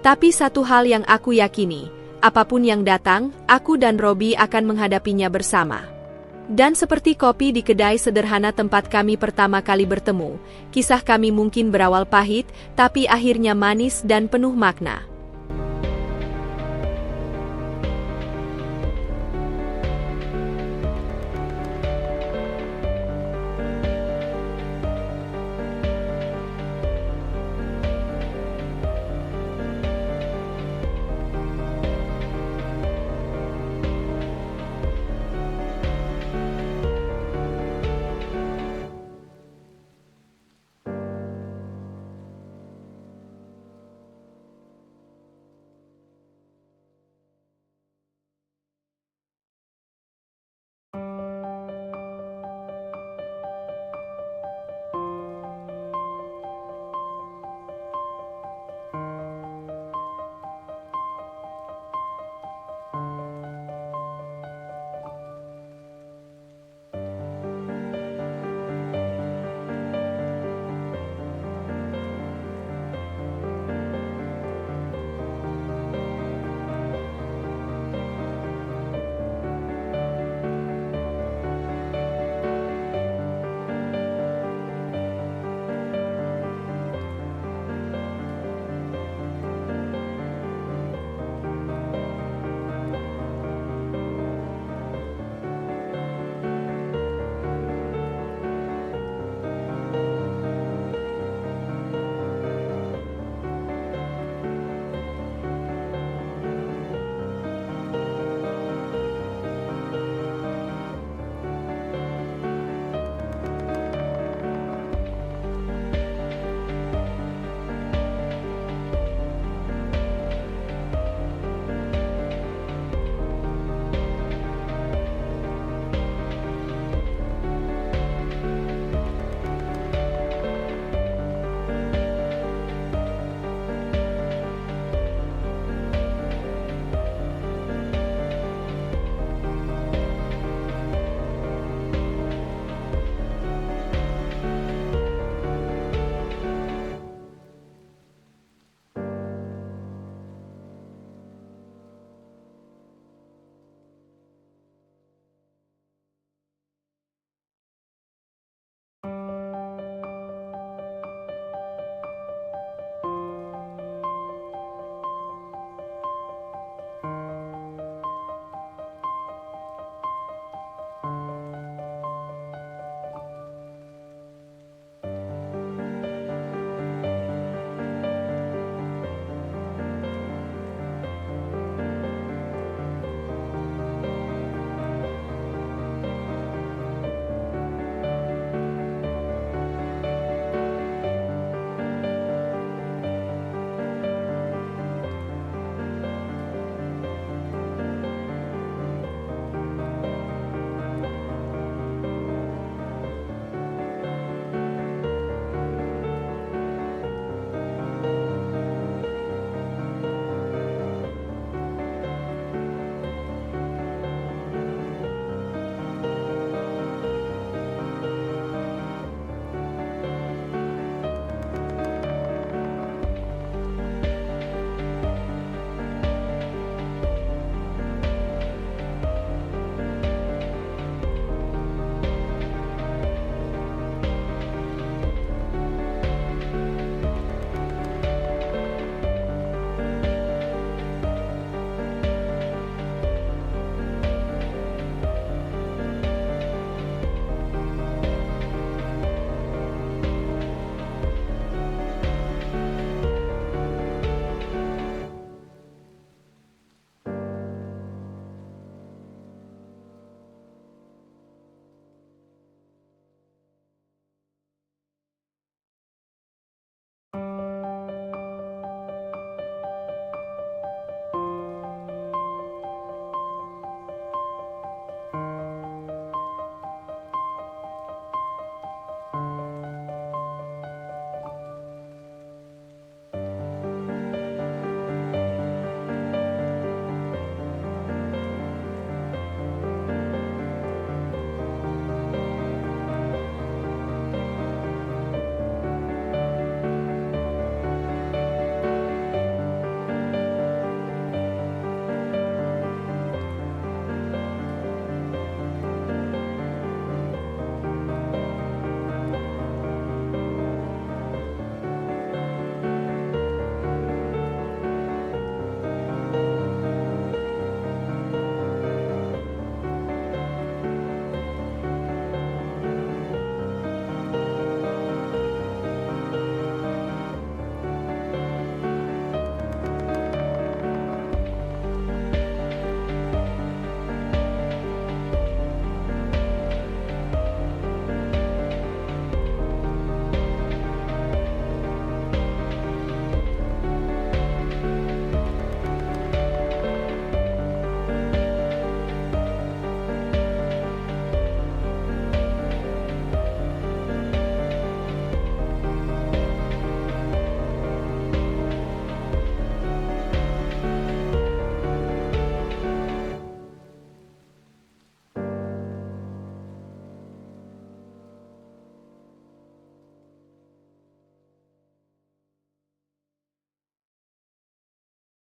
Tapi satu hal yang aku yakini, apapun yang datang, aku dan Robi akan menghadapinya bersama. Dan seperti kopi di kedai sederhana tempat kami pertama kali bertemu, kisah kami mungkin berawal pahit, tapi akhirnya manis dan penuh makna.